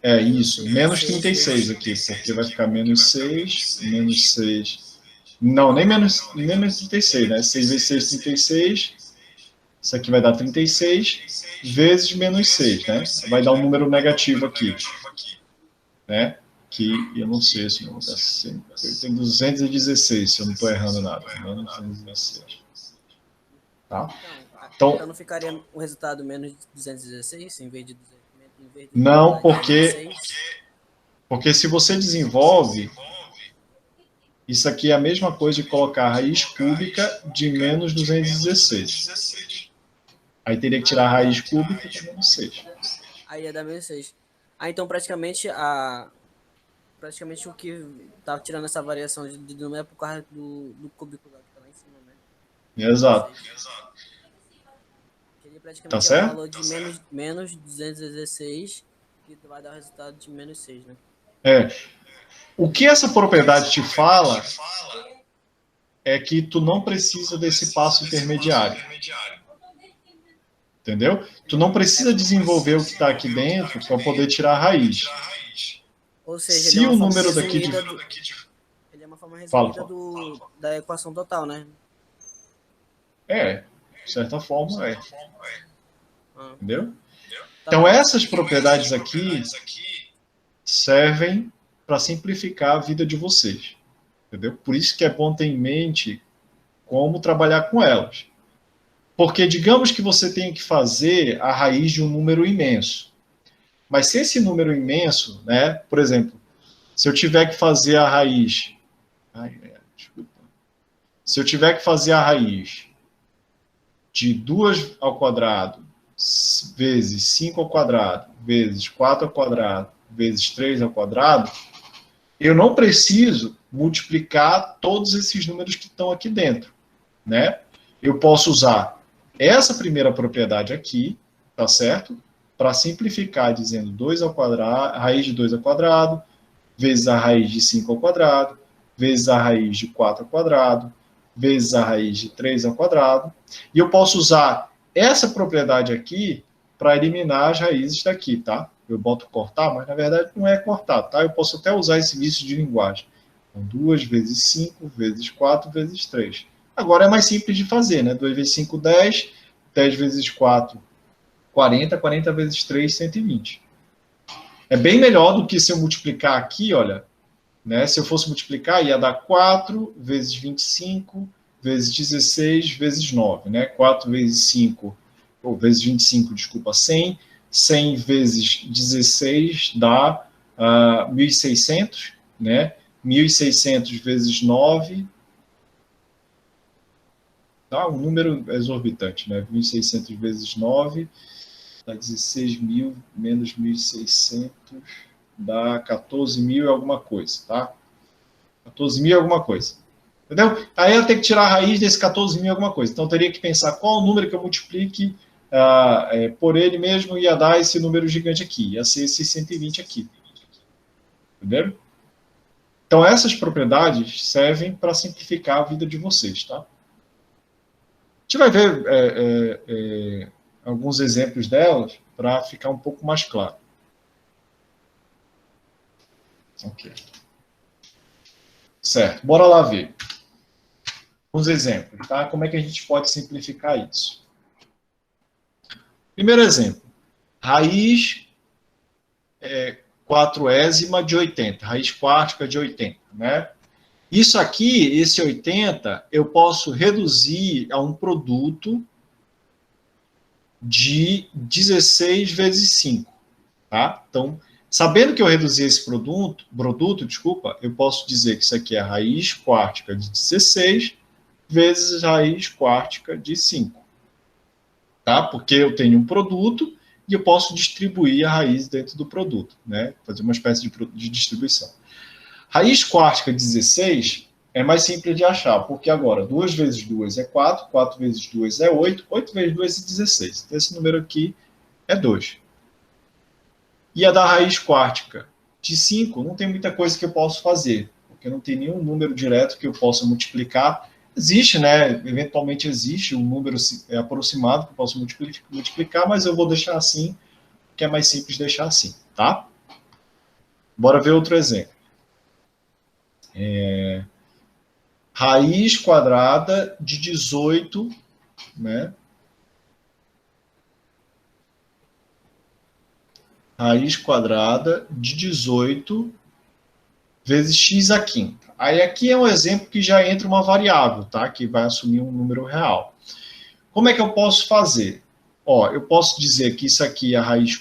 é Menos isso. seis Menos seis 36 vezes. aqui, porque vai ficar menos 6, menos 6. Não, nem menos 36, né? 6 vezes 6, 36. Isso aqui vai dar 36 vezes menos 6, né? Vai dar um número negativo aqui, né? Que eu não sei se não dá assim. Tem 216, se eu não estou errando nada. Menos 216. Tá? Então Então, não ficaria o resultado menos de 216 em vez de, 200, em vez de não, dar menos 6? porque se você desenvolve, isso aqui é a mesma coisa de colocar a raiz cúbica de menos 216. Aí teria que tirar Ah, a tá. raiz cúbica de menos 6. Aí ia dar menos 6. Então praticamente o que tá tirando essa variação de número é por causa do cúbico lá que tá lá em cima, né? Menos Exato. 6. Ele Tá praticamente é o certo? valor de menos 216, que vai dar o resultado de menos 6, né? É. O que essa propriedade te fala é que tu não precisa desse passo intermediário. Entendeu? Tu não precisa desenvolver o que está aqui dentro para poder tirar a raiz. Ou seja, ele é Se uma o forma número daqui de. resumida ele é uma forma Fala, resumida fala. da equação total, né? É, de certa forma é. Ah, Entendeu? tá Então, bom. essas propriedades aqui servem para simplificar a vida de vocês. Entendeu? Por isso que é bom ter em mente como trabalhar com elas. Porque digamos que você tenha que fazer a raiz de um número imenso. Mas se esse número imenso, né, por exemplo, se eu tiver que fazer a raiz. Ai, desculpa. Se eu tiver que fazer a raiz de 2 ao quadrado vezes 5 ao quadrado vezes 4 ao quadrado vezes 3 ao quadrado, eu não preciso multiplicar todos esses números que estão aqui dentro, né? Eu posso usar essa primeira propriedade aqui, tá certo? Para simplificar, dizendo 2 ao quadrado, raiz de 2 ao quadrado, vezes a raiz de 5 ao quadrado, vezes a raiz de 4 ao quadrado, vezes a raiz de 3 ao quadrado. E eu posso usar essa propriedade aqui para eliminar as raízes daqui, tá? Eu boto cortar, mas na verdade não é cortar, tá? Eu posso até usar esse vício de linguagem. Então, 2 vezes 5 vezes 4 vezes 3. Agora é mais simples de fazer, né? 2 vezes 5, 10. 10 vezes 4, 40. 40 vezes 3, 120. É bem melhor do que se eu multiplicar aqui, olha, né? Se eu fosse multiplicar, ia dar 4 vezes 25 vezes 16 vezes 9. Né? 4 vezes 5, ou vezes 25, desculpa, 100. 100 vezes 16 dá 1.600. Né? 1.600 vezes 9 dá um número exorbitante. Né? 1.600 vezes 9 Dá 16.000 menos 1.600, dá 14.000 e alguma coisa, tá? 14.000 e alguma coisa. Entendeu? Aí eu tenho que tirar a raiz desse 14.000 e alguma coisa. Então, eu teria que pensar qual o número que eu multiplique por ele mesmo, ia dar esse número gigante aqui. Ia ser esse 120 aqui. Entendeu? Então, essas propriedades servem para simplificar a vida de vocês, tá? A gente vai ver alguns exemplos delas para ficar um pouco mais claro. Ok. Certo, bora lá ver. Uns exemplos, tá? Como é que a gente pode simplificar isso? Primeiro exemplo. Raiz 4ésima de 80. Raiz quártica de 80, né? Isso aqui, esse 80, eu posso reduzir a um produto de 16 vezes 5, tá? Então, sabendo que eu reduzi esse produto, eu posso dizer que isso aqui é a raiz quártica de 16 vezes raiz quártica de 5, tá? Porque eu tenho um produto e eu posso distribuir a raiz dentro do produto, né? Fazer uma espécie de distribuição. Raiz quártica 16 é mais simples de achar, porque agora 2 vezes 2 é 4, 4 vezes 2 é 8, 8 vezes 2 é 16. Então, esse número aqui é 2. E a da raiz quártica de 5, não tem muita coisa que eu posso fazer, porque não tem nenhum número direto que eu possa multiplicar. Existe, né? Eventualmente existe um número aproximado que eu posso multiplicar, mas eu vou deixar assim, que é mais simples deixar assim, tá? Bora ver outro exemplo. Raiz quadrada de 18, né? Raiz quadrada de 18 vezes x à quinta. Aí aqui é um exemplo que já entra uma variável, tá? Que vai assumir um número real. Como é que eu posso fazer? Ó, eu posso dizer que isso aqui é a raiz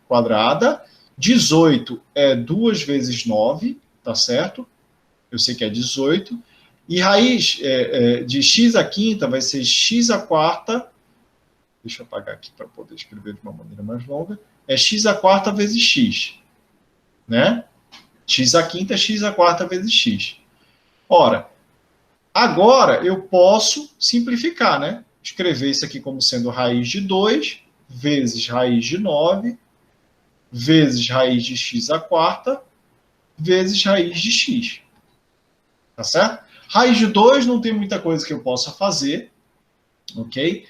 quadrada, 18 é 2 vezes 9, tá certo? Eu sei que é 18. E raiz de x à quinta vai ser x à quarta. Deixa eu apagar aqui para poder escrever de uma maneira mais longa. É x à quarta vezes x, né? X à quinta é x à quarta vezes x. Ora, agora eu posso simplificar, né? Escrever isso aqui como sendo raiz de 2 vezes raiz de 9 vezes raiz de x à quarta vezes raiz de x. Tá certo? Raiz de 2 não tem muita coisa que eu possa fazer, ok?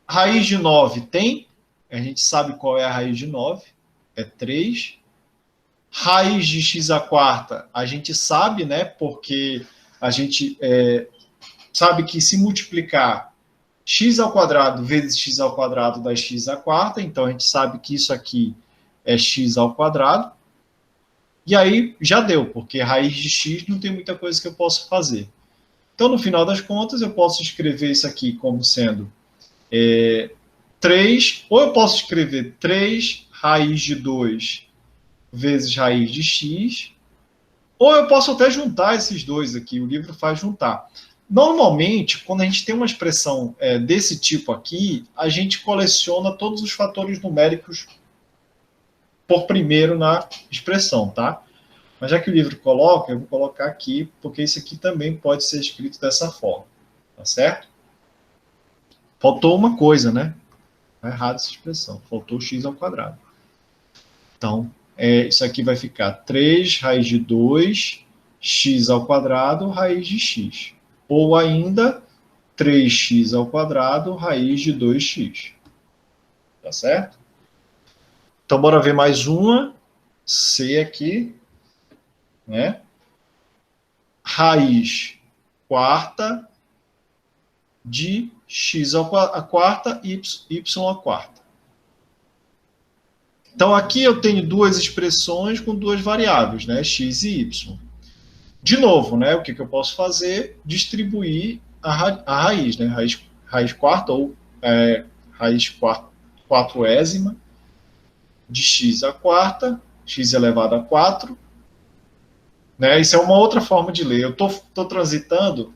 Raiz de 9 tem, a gente sabe qual é a raiz de 9, é 3. Raiz de x à quarta, a gente sabe, né? Porque a gente sabe que se multiplicar x ao quadrado vezes x ao quadrado dá x à quarta, então a gente sabe que isso aqui é x ao quadrado. E aí já deu, porque raiz de x não tem muita coisa que eu possa fazer. Então, no final das contas, eu posso escrever isso aqui como sendo 3, ou eu posso escrever 3 raiz de 2 vezes raiz de x, ou eu posso até juntar esses dois aqui, o livro faz juntar. Normalmente, quando a gente tem uma expressão desse tipo aqui, a gente coleciona todos os fatores numéricos por primeiro na expressão, tá? Mas já que o livro coloca, eu vou colocar aqui, porque isso aqui também pode ser escrito dessa forma, tá certo? Faltou uma coisa, né? Tá errada essa expressão, faltou x ao quadrado. Então, isso aqui vai ficar 3 raiz de 2, x ao quadrado, raiz de x. Ou ainda, 3x ao quadrado, raiz de 2x. Tá certo? Então, bora ver mais uma. C aqui, né? Raiz quarta de x à quarta, y à quarta. Então, aqui eu tenho duas expressões com duas variáveis, né? X e y. De novo, né? O que eu posso fazer? Distribuir a raiz, né? Raiz quarta ou raiz quatroésima de x à quarta, x elevado a 4. Né? Isso é uma outra forma de ler. Eu estou transitando,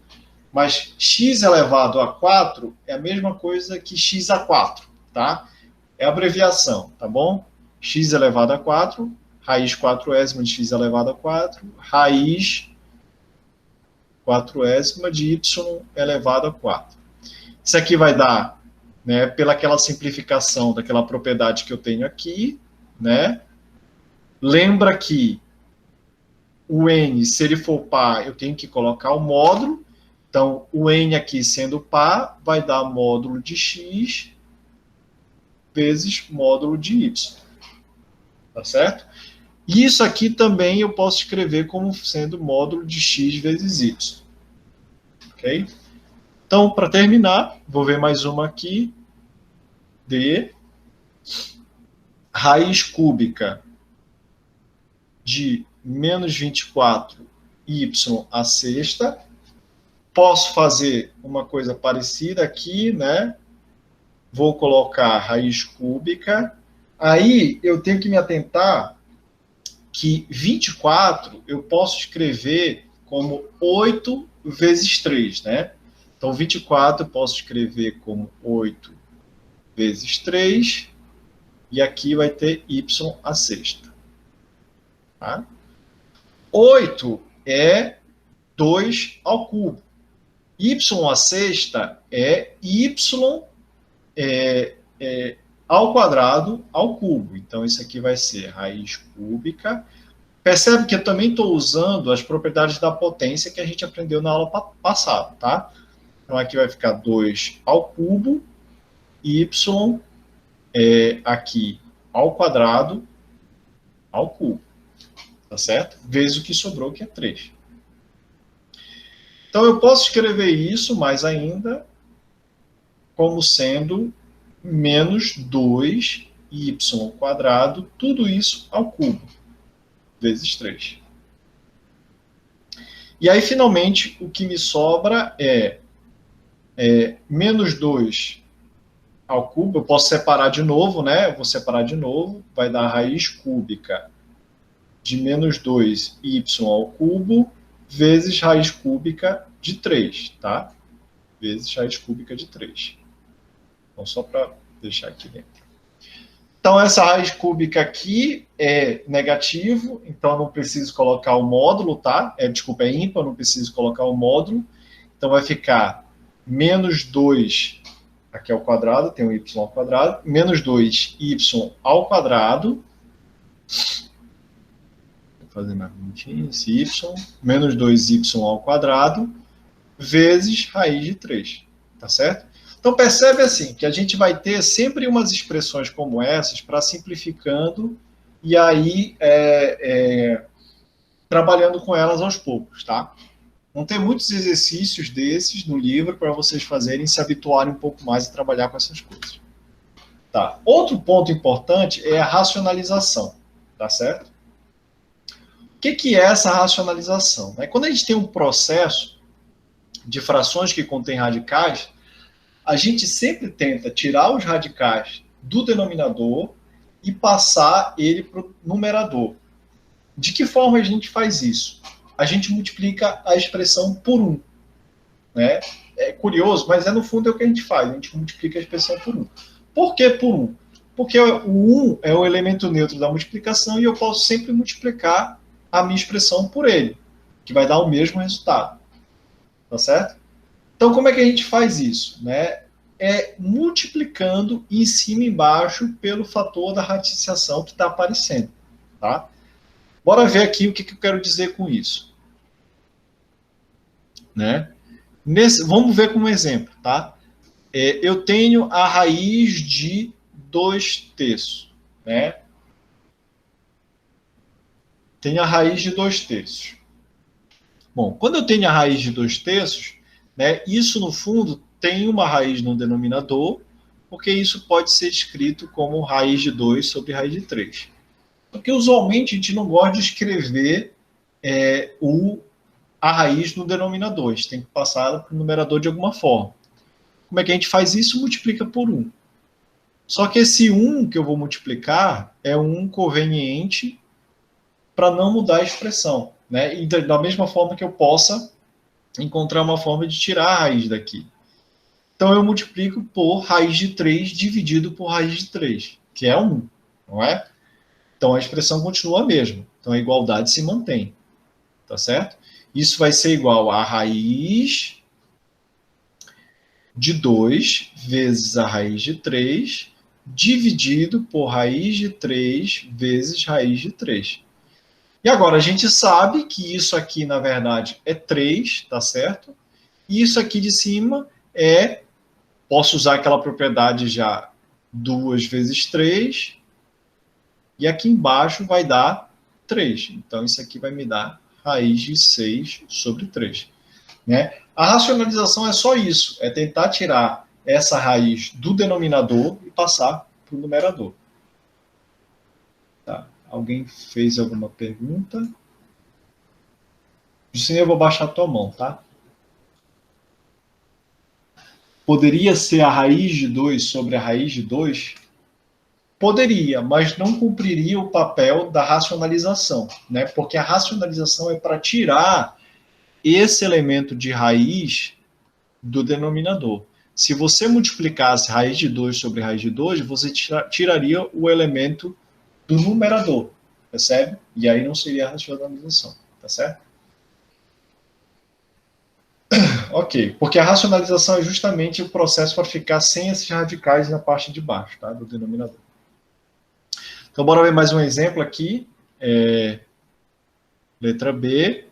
mas x elevado a 4 é a mesma coisa que x a 4. Tá? É abreviação, tá bom? X elevado a 4, raiz 4ésima de x elevado a 4, raiz 4ésima de y elevado a 4. Isso aqui vai dar, né, pelaquela simplificação daquela propriedade que eu tenho aqui, né? Lembra que o n, se ele for par, eu tenho que colocar o módulo. Então, o n aqui sendo par, vai dar módulo de x vezes módulo de y. Tá certo? E isso aqui também eu posso escrever como sendo módulo de x vezes y. Ok? Então, para terminar, vou ver mais uma aqui. De raiz cúbica de menos 24 y à sexta. Posso fazer uma coisa parecida aqui, né? Vou colocar raiz cúbica. Aí eu tenho que me atentar que 24 eu posso escrever como 8 vezes 3, né? Então, 24 eu posso escrever como 8 vezes 3, e aqui vai ter y à sexta. Tá? 8 é 2 ao cubo. Y à sexta é y ao quadrado ao cubo. Então, isso aqui vai ser raiz cúbica. Percebe que eu também estou usando as propriedades da potência que a gente aprendeu na aula passada, tá? Então, aqui vai ficar 2 ao cubo, y aqui ao quadrado ao cubo. Tá certo? Vezes o que sobrou, que é 3. Então, eu posso escrever isso, mais ainda, como sendo menos 2y ao quadrado, tudo isso ao cubo, vezes 3. E aí, finalmente, o que me sobra é menos 2 ao cubo. Eu posso separar de novo, né? Eu vou separar de novo, vai dar raiz cúbica de menos 2y ao cubo, vezes raiz cúbica de 3, tá? Vezes raiz cúbica de 3. Então, só para deixar aqui dentro. Então, essa raiz cúbica aqui é negativo, então eu não preciso colocar o módulo, tá? Desculpa, é ímpar, eu não preciso colocar o módulo. Então, vai ficar menos 2, aqui ao quadrado, tem o y ao quadrado, menos 2y ao quadrado. Vou fazer mais bonitinho, esse y, menos 2y ao quadrado, vezes raiz de 3, tá certo? Então, percebe assim, que a gente vai ter sempre umas expressões como essas para simplificando e aí trabalhando com elas aos poucos, tá? Vão ter muitos exercícios desses no livro para vocês fazerem, se habituarem um pouco mais a trabalhar com essas coisas. Tá. Outro ponto importante é a racionalização, tá certo? O que é essa racionalização? Quando a gente tem um processo de frações que contém radicais, a gente sempre tenta tirar os radicais do denominador e passar ele para o numerador. De que forma a gente faz isso? A gente multiplica a expressão por 1. Né? É curioso, mas no fundo é o que a gente faz. A gente multiplica a expressão por 1. Por que por 1? Porque o 1 é o elemento neutro da multiplicação e eu posso sempre multiplicar a minha expressão por ele, que vai dar o mesmo resultado. Tá certo? Então, como é que a gente faz isso? Né? É multiplicando em cima e embaixo pelo fator da radiciação que está aparecendo. Tá? Bora ver aqui o que eu quero dizer com isso. Né? Vamos ver como exemplo. Tá? Eu tenho a raiz de 2/3. Né? Tenho a raiz de 2/3. Bom, quando eu tenho a raiz de 2/3, né, isso, no fundo, tem uma raiz no denominador, porque isso pode ser escrito como raiz de 2 sobre raiz de 3. Porque, usualmente, a gente não gosta de escrever a raiz no denominador. A gente tem que passar ela para o numerador de alguma forma. Como é que a gente faz isso? Multiplica por 1. Só que esse 1 que eu vou multiplicar é um conveniente para não mudar a expressão. Né? E da mesma forma que eu possa encontrar uma forma de tirar a raiz daqui. Então, eu multiplico por raiz de 3 dividido por raiz de 3, que é 1, não é? Então, a expressão continua a mesma. Então, a igualdade se mantém, tá certo? Isso vai ser igual a raiz de 2 vezes a raiz de 3, dividido por raiz de 3 vezes raiz de 3. E agora, a gente sabe que isso aqui, na verdade, é 3, tá certo? E isso aqui de cima posso usar aquela propriedade já 2 vezes 3, e aqui embaixo vai dar 3. Então, isso aqui vai me dar raiz de 6 sobre 3. Né? A racionalização é só isso, é tentar tirar essa raiz do denominador e passar para o numerador. Tá. Alguém fez alguma pergunta? Juscelino, eu vou baixar a tua mão, tá? Poderia ser a raiz de 2 sobre a raiz de 2? Poderia, mas não cumpriria o papel da racionalização, né? Porque a racionalização é para tirar esse elemento de raiz do denominador. Se você multiplicasse raiz de 2 sobre raiz de 2, você tiraria o elemento do numerador, percebe? E aí não seria a racionalização, tá certo? Ok, porque a racionalização é justamente o processo para ficar sem esses radicais na parte de baixo, tá? Do denominador. Então, bora ver mais um exemplo aqui. Letra B.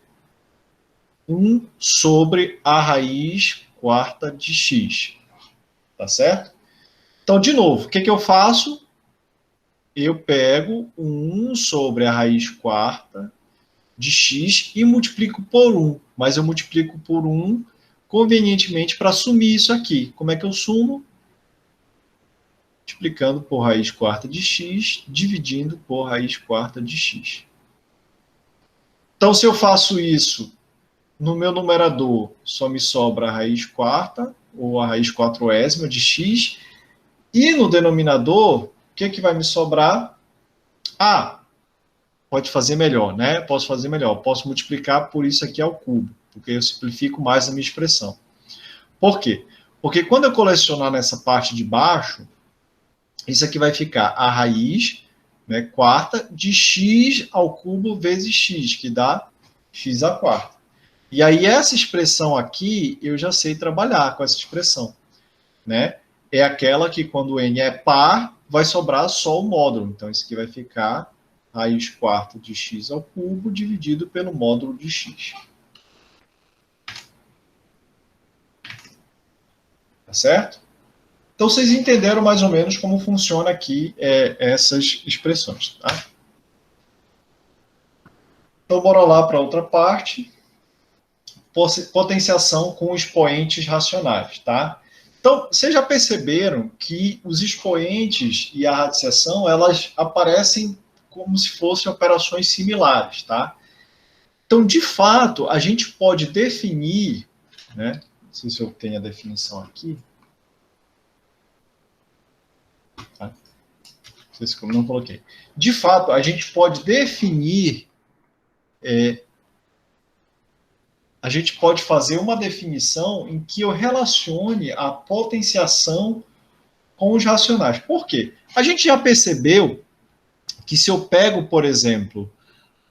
1 sobre a raiz quarta de x. Tá certo? Então, de novo, o que eu faço? Eu pego 1 sobre a raiz quarta de x e multiplico por 1. Mas eu multiplico por 1 convenientemente para sumir isso aqui. Como é que eu sumo? Multiplicando por raiz quarta de x, dividindo por raiz quarta de x. Então, se eu faço isso, no meu numerador só me sobra a raiz quarta, ou a raiz quatroésima de x, e no denominador, o que vai me sobrar? Pode fazer melhor, né? Posso fazer melhor. Posso multiplicar por isso aqui ao cubo, porque eu simplifico mais a minha expressão. Por quê? Porque quando eu colecionar nessa parte de baixo, isso aqui vai ficar a raiz, né, quarta de x ao cubo vezes x, que dá x à quarta. E aí essa expressão aqui, eu já sei trabalhar com essa expressão, né? É aquela que quando n é par, vai sobrar só o módulo. Então, isso aqui vai ficar raiz quarta de x ao cubo dividido pelo módulo de x. Tá certo? Então, vocês entenderam mais ou menos como funciona aqui essas expressões, tá? Então, bora lá para outra parte. Potenciação com expoentes racionais, tá? Então, vocês já perceberam que os expoentes e a radiciação, elas aparecem como se fossem operações similares, tá? Então, de fato, a gente pode definir, né? Não sei se eu tenho a definição aqui. Tá? Não sei se eu não coloquei. De fato, a gente pode definir... a gente pode fazer uma definição em que eu relacione a potenciação com os racionais. Por quê? A gente já percebeu que se eu pego, por exemplo,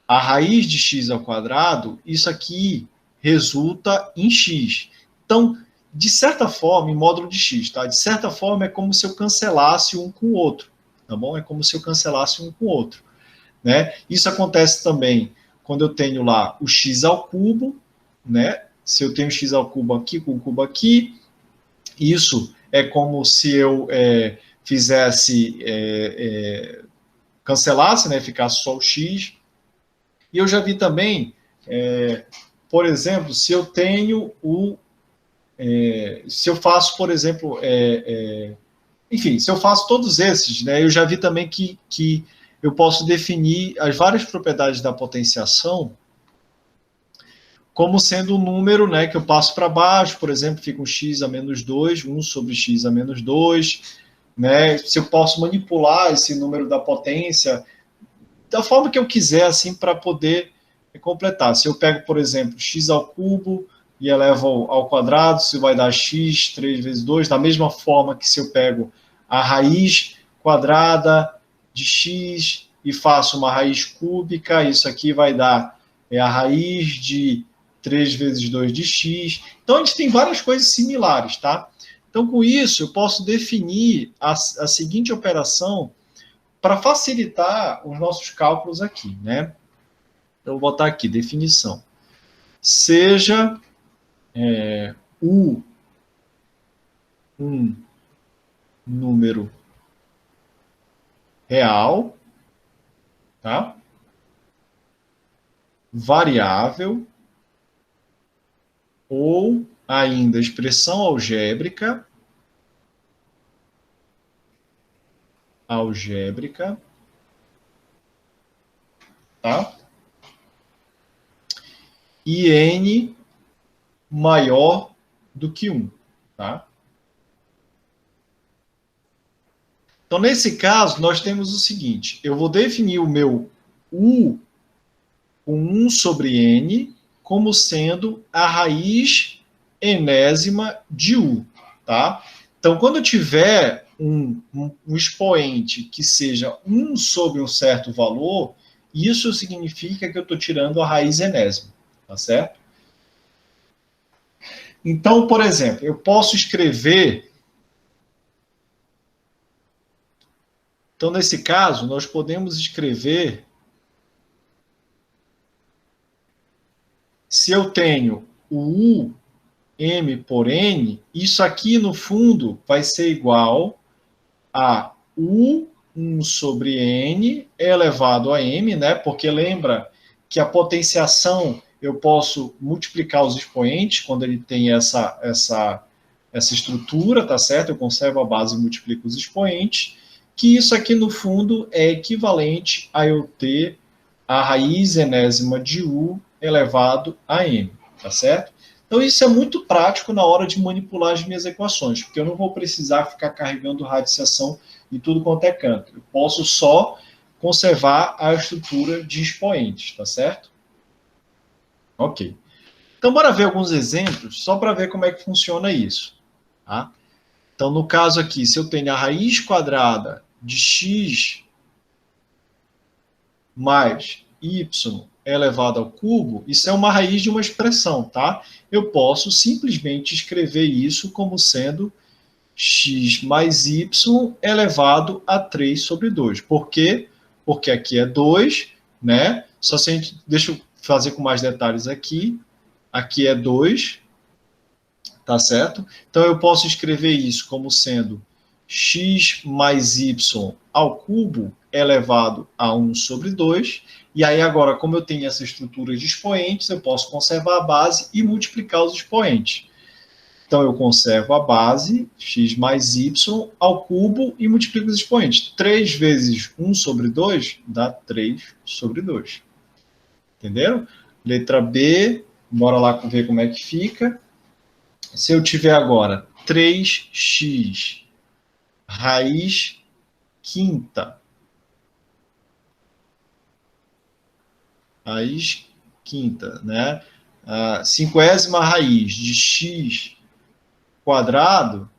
a raiz de x ao quadrado, isso aqui resulta em x. Então, de certa forma, em módulo de x, tá? De certa forma, é como se eu cancelasse um com o outro, tá bom? É como se eu cancelasse um com o outro, né? Isso acontece também quando eu tenho lá o x ao cubo, né? Se eu tenho x ao cubo aqui com o cubo aqui, isso é como se eu fizesse, cancelasse, né? Ficasse só o x. E eu já vi também, por exemplo, se eu tenho se eu faço, por exemplo, enfim, se eu faço todos esses, né? Eu já vi também que eu posso definir as várias propriedades da potenciação como sendo um número, né, que eu passo para baixo, por exemplo, fica um x a menos 2, 1 sobre x a menos 2, né, se eu posso manipular esse número da potência da forma que eu quiser, assim, para poder completar. Se eu pego, por exemplo, x ao cubo e elevo ao quadrado, isso vai dar x, 3 vezes 2, da mesma forma que se eu pego a raiz quadrada de x e faço uma raiz cúbica, isso aqui vai dar a raiz de 3 vezes 2 de x. Então, a gente tem várias coisas similares, tá? Então, com isso, eu posso definir a seguinte operação para facilitar os nossos cálculos aqui, né? Então, vou botar aqui, definição. Seja U um número real, tá? Variável, ou ainda expressão algébrica, tá? E n maior do que 1, tá? Então, nesse caso, nós temos o seguinte, eu vou definir o meu U com 1 sobre n como sendo a raiz enésima de U, tá? Então, quando eu tiver um expoente que seja 1 sobre um certo valor, isso significa que eu estou tirando a raiz enésima, tá certo? Então, por exemplo, eu posso escrever... Então, nesse caso, nós podemos escrever... Se eu tenho o U m por n, isso aqui, no fundo, vai ser igual a U1 sobre n elevado a m, né? Porque lembra que a potenciação, eu posso multiplicar os expoentes quando ele tem essa estrutura, tá certo? Eu conservo a base e multiplico os expoentes, que isso aqui, no fundo, é equivalente a eu ter a raiz enésima de U elevado a m, tá certo? Então, isso é muito prático na hora de manipular as minhas equações, porque eu não vou precisar ficar carregando radiciação em tudo quanto é canto. Eu posso só conservar a estrutura de expoentes, tá certo? Ok. Então, bora ver alguns exemplos, só para ver como é que funciona isso. Tá? Então, no caso aqui, se eu tenho a raiz quadrada de x mais y elevado ao cubo, isso é uma raiz de uma expressão, tá? Eu posso simplesmente escrever isso como sendo x mais y elevado a 3 sobre 2. Por quê? Porque aqui é 2, né? Só se a gente... Deixa eu fazer com mais detalhes aqui. Aqui é 2, tá certo? Então, eu posso escrever isso como sendo x mais y ao cubo elevado a 1 sobre 2. E aí, agora, como eu tenho essa estrutura de expoentes, eu posso conservar a base e multiplicar os expoentes. Então, eu conservo a base, x mais y, ao cubo e multiplico os expoentes. 3 vezes 1 sobre 2 dá 3 sobre 2. Entenderam? Letra B, bora lá ver como é que fica. Se eu tiver agora 3x raiz quinta, né? A 50ª raiz de x quadrado,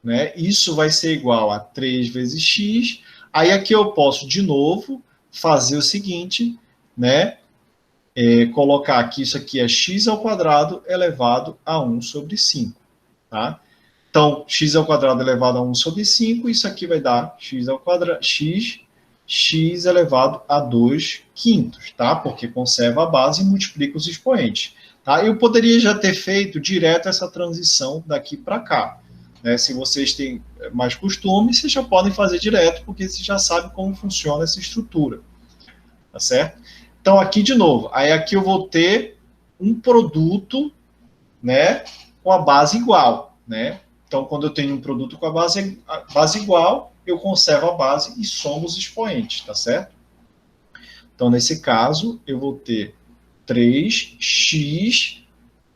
né? Isso vai ser igual a 3 vezes x. Aí aqui eu posso, de novo, fazer o seguinte, né? Colocar aqui, isso aqui é x ao quadrado elevado a 1 sobre 5. Tá? Então, x ao quadrado elevado a 1 sobre 5, isso aqui vai dar x ao quadrado, x elevado a 2 quintos, tá? Porque conserva a base e multiplica os expoentes. Tá? Eu poderia já ter feito direto essa transição daqui para cá. Né? Se vocês têm mais costume, vocês já podem fazer direto, porque vocês já sabem como funciona essa estrutura. Tá certo? Então, aqui de novo, aí aqui eu vou ter um produto, né, com a base igual, né? Então, quando eu tenho um produto com a base igual, eu conservo a base e somo os expoentes, tá certo? Então, nesse caso, eu vou ter 3x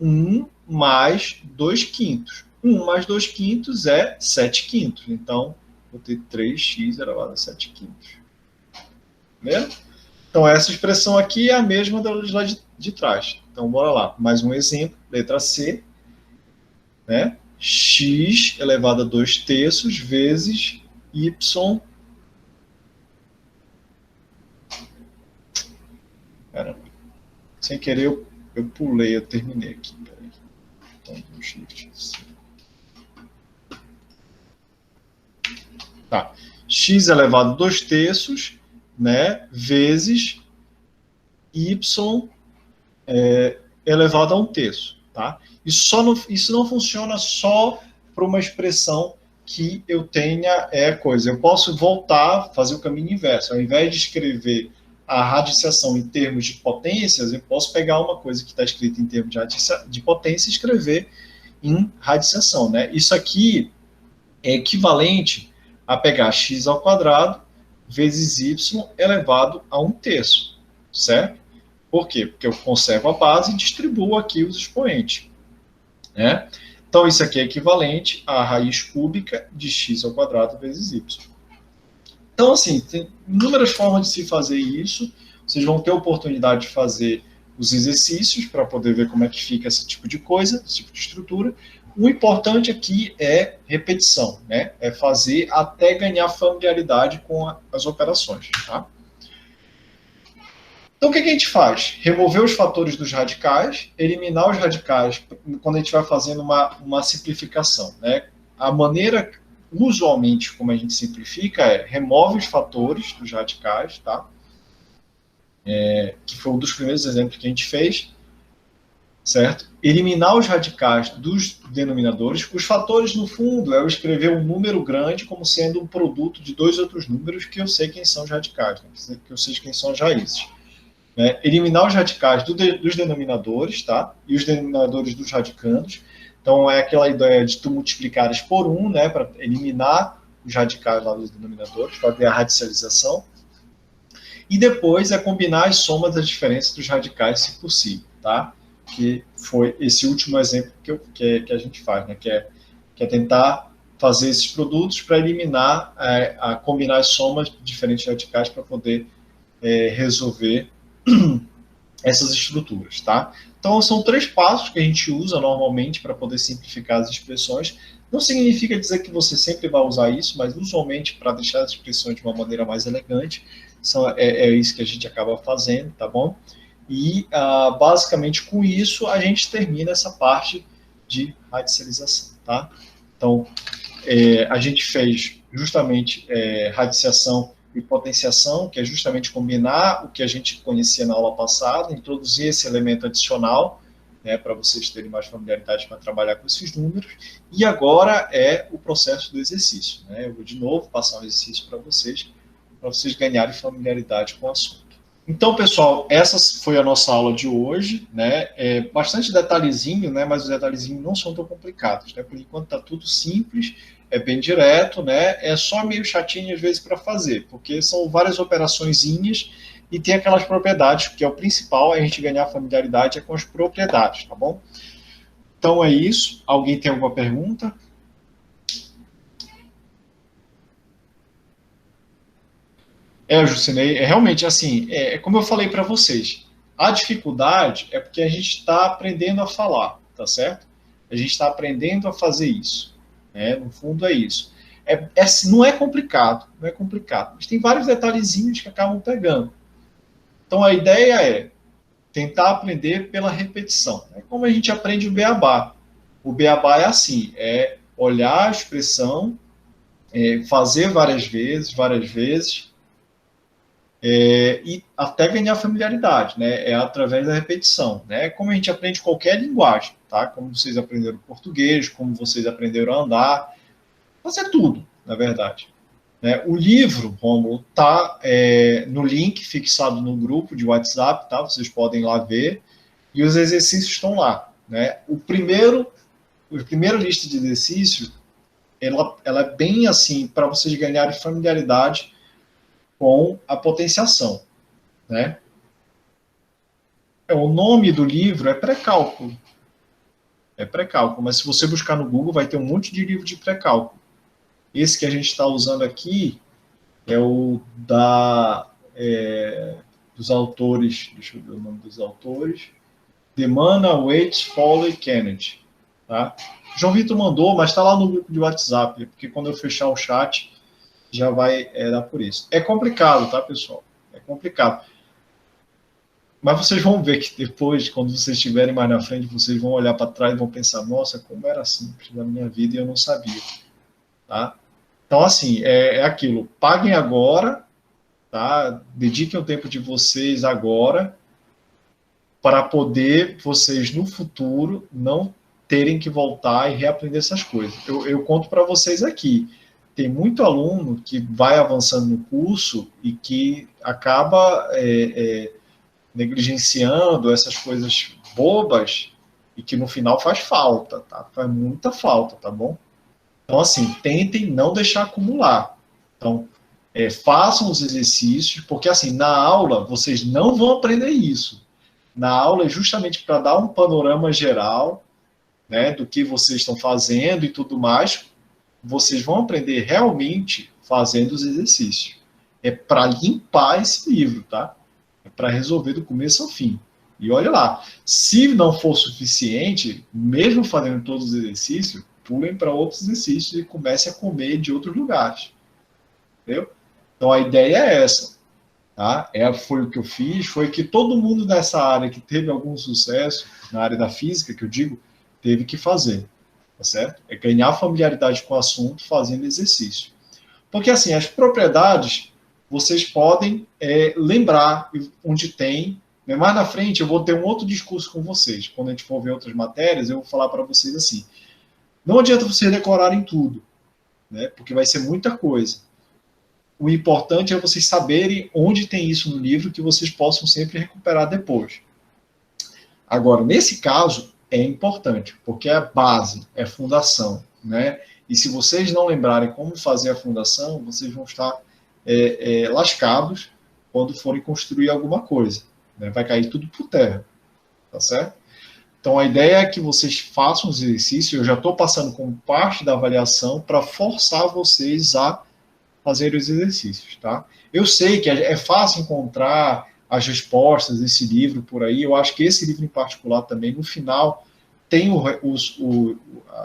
1 mais 2 quintos. 1 mais 2 quintos é 7 quintos. Então, vou ter 3x elevado a 7 quintos. Entendeu? Então, essa expressão aqui é a mesma da lá de trás. Então, bora lá. Mais um exemplo, letra C, né? X elevado a 2/3 vezes Y. Caramba. Sem querer, eu pulei, eu terminei aqui. Peraí. Então, shift C. Tá. X elevado a 2/3, né? Vezes Y elevado a 1/3, tá? Isso não funciona só para uma expressão que eu tenha coisa. Eu posso voltar, fazer o caminho inverso. Ao invés de escrever a radiciação em termos de potências, eu posso pegar uma coisa que está escrita em termos de potência e escrever em radiciação, né? Isso aqui é equivalente a pegar x ao quadrado vezes y elevado a 1/3, certo? Por quê? Porque eu conservo a base e distribuo aqui os expoentes, né? Então, isso aqui é equivalente à raiz cúbica de x ao quadrado vezes y. Então, assim, tem inúmeras formas de se fazer isso. Vocês vão ter a oportunidade de fazer os exercícios para poder ver como é que fica esse tipo de coisa, esse tipo de estrutura. O importante aqui é repetição, né? É fazer até ganhar familiaridade com as operações, tá? Então, o que a gente faz? Remover os fatores dos radicais, eliminar os radicais quando a gente vai fazendo uma simplificação, né? A maneira, usualmente, como a gente simplifica é remove os fatores dos radicais, tá? Que foi um dos primeiros exemplos que a gente fez, certo? Eliminar os radicais dos denominadores. Os fatores, no fundo, é eu escrever um número grande como sendo um produto de dois outros números que eu sei quem são os radicais, né? Que eu sei quem são as raízes. Eliminar os radicais dos denominadores, tá? E os denominadores dos radicandos. Então, é aquela ideia de tu multiplicares por 1, né? Para eliminar os radicais lá dos denominadores, para ter a radicialização. E depois é combinar as somas das diferenças dos radicais, se possível, tá? Que foi esse último exemplo que a gente faz, né? Que é tentar fazer esses produtos para eliminar, combinar as somas de diferentes radicais para poder resolver essas estruturas, tá? Então, são 3 passos que a gente usa normalmente para poder simplificar as expressões. Não significa dizer que você sempre vai usar isso, mas usualmente, para deixar as expressões de uma maneira mais elegante, é isso que a gente acaba fazendo, tá bom? E, basicamente, com isso, a gente termina essa parte de radicialização, tá? Então, a gente fez justamente radiciação e potenciação, que é justamente combinar o que a gente conhecia na aula passada, introduzir esse elemento adicional, né, para vocês terem mais familiaridade para trabalhar com esses números, e agora é o processo do exercício, né? Eu vou de novo passar um exercício para vocês ganharem familiaridade com o assunto. Então, pessoal, essa foi a nossa aula de hoje, né? Bastante detalhezinho, né? Mas os detalhezinhos não são tão complicados, né? Por enquanto está tudo simples, é bem direto, né? É só meio chatinho às vezes para fazer, porque são várias operaçõezinhas e tem aquelas propriedades, que é o principal, a gente ganhar familiaridade com as propriedades, tá bom? Então é isso. Alguém tem alguma pergunta? Jucinei, realmente assim, como eu falei para vocês, a dificuldade é porque a gente está aprendendo a falar, tá certo? A gente está aprendendo a fazer isso, né? No fundo é isso. Não é complicado, mas tem vários detalhezinhos que acabam pegando. Então a ideia é tentar aprender pela repetição. É como a gente aprende o beabá. O beabá é assim, é olhar a expressão, fazer várias vezes, e até ganhar familiaridade, né? É através da repetição, né? Como a gente aprende qualquer linguagem, tá? Como vocês aprenderam português, como vocês aprenderam a andar, fazer tudo, na verdade. Né? O livro, Rômulo, tá no link fixado no grupo de WhatsApp, tá? Vocês podem ir lá ver, e os exercícios estão lá, né? A primeira lista de exercícios, ela é bem assim, para vocês ganharem familiaridade com a potenciação, né? O nome do livro é pré-cálculo. Mas se você buscar no Google, vai ter um monte de livro de pré-cálculo. Esse que a gente está usando aqui é o dos autores, deixa eu ver o nome dos autores, The Man Awaits Folly Kennedy. Tá? João Vitor mandou, mas está lá no grupo de WhatsApp, porque quando eu fechar o chat, já vai dar por isso. É complicado, tá, pessoal? É complicado. Mas vocês vão ver que depois, quando vocês estiverem mais na frente, vocês vão olhar para trás e vão pensar, nossa, como era simples na minha vida e eu não sabia. Tá? Então, assim, é aquilo. Paguem agora, tá? Dediquem o tempo de vocês agora para poder vocês, no futuro, não terem que voltar e reaprender essas coisas. Eu conto para vocês aqui. Tem muito aluno que vai avançando no curso e que acaba negligenciando essas coisas bobas e que no final faz falta, tá? Faz muita falta, tá bom? Então, assim, tentem não deixar acumular. Então, façam os exercícios, porque, assim, na aula, vocês não vão aprender isso. Na aula é justamente para dar um panorama geral, né, do que vocês estão fazendo e tudo mais. Vocês vão aprender realmente fazendo os exercícios. É para limpar esse livro, tá? É para resolver do começo ao fim. E olha lá, se não for suficiente, mesmo fazendo todos os exercícios, pulem para outros exercícios e comecem a comer de outros lugares. Entendeu? Então a ideia é essa. Tá? Foi o que eu fiz, foi que todo mundo nessa área que teve algum sucesso, na área da física, que eu digo, teve que fazer. Tá certo? É ganhar familiaridade com o assunto fazendo exercício. Porque, assim, as propriedades, vocês podem lembrar onde tem. Né? Mais na frente, eu vou ter um outro discurso com vocês. Quando a gente for ver outras matérias, eu vou falar para vocês assim. Não adianta vocês decorarem tudo, né? Porque vai ser muita coisa. O importante é vocês saberem onde tem isso no livro, que vocês possam sempre recuperar depois. Agora, nesse caso, é importante, porque é a base, é a fundação, né? E se vocês não lembrarem como fazer a fundação, vocês vão estar lascados quando forem construir alguma coisa. Né? Vai cair tudo por terra, tá certo? Então, a ideia é que vocês façam os exercícios, eu já estou passando como parte da avaliação para forçar vocês a fazer os exercícios, tá? Eu sei que é fácil encontrar as respostas desse livro por aí, eu acho que esse livro em particular também, no final, tem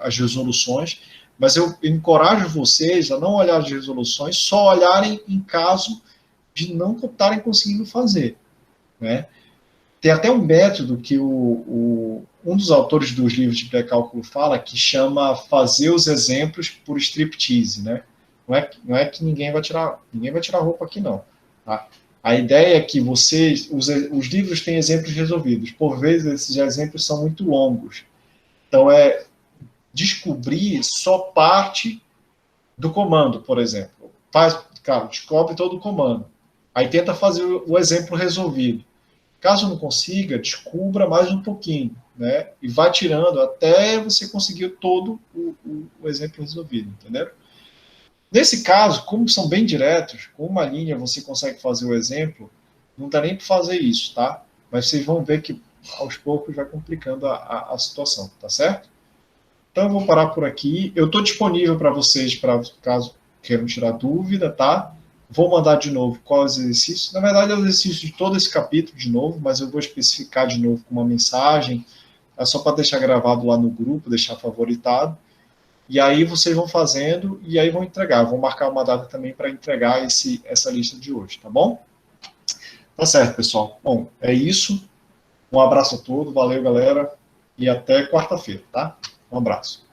as resoluções, mas eu encorajo vocês a não olhar as resoluções, só olharem em caso de não estarem conseguindo fazer, né? Tem até um método que um dos autores dos livros de pré-cálculo fala, que chama fazer os exemplos por striptease, né? Não é que ninguém vai tirar roupa aqui, não. Tá? A ideia é que os livros têm exemplos resolvidos. Por vezes, esses exemplos são muito longos. Então, é descobrir só parte do comando, por exemplo. Descobre todo o comando. Aí tenta fazer o exemplo resolvido. Caso não consiga, descubra mais um pouquinho, né? E vá tirando até você conseguir todo o exemplo resolvido, entendeu? Nesse caso, como são bem diretos, com uma linha você consegue fazer o exemplo, não dá nem para fazer isso, tá? Mas vocês vão ver que aos poucos vai complicando a situação, tá certo? Então eu vou parar por aqui. Eu estou disponível para vocês, caso queiram tirar dúvida, tá? Vou mandar de novo quais exercícios. Na verdade, é o exercício de todo esse capítulo de novo, mas eu vou especificar de novo com uma mensagem. É só para deixar gravado lá no grupo, deixar favoritado. E aí vocês vão fazendo e aí vão entregar. Vou marcar uma data também para entregar essa lista de hoje, tá bom? Tá certo, pessoal. Bom, é isso. Um abraço a todos. Valeu, galera. E até quarta-feira, tá? Um abraço.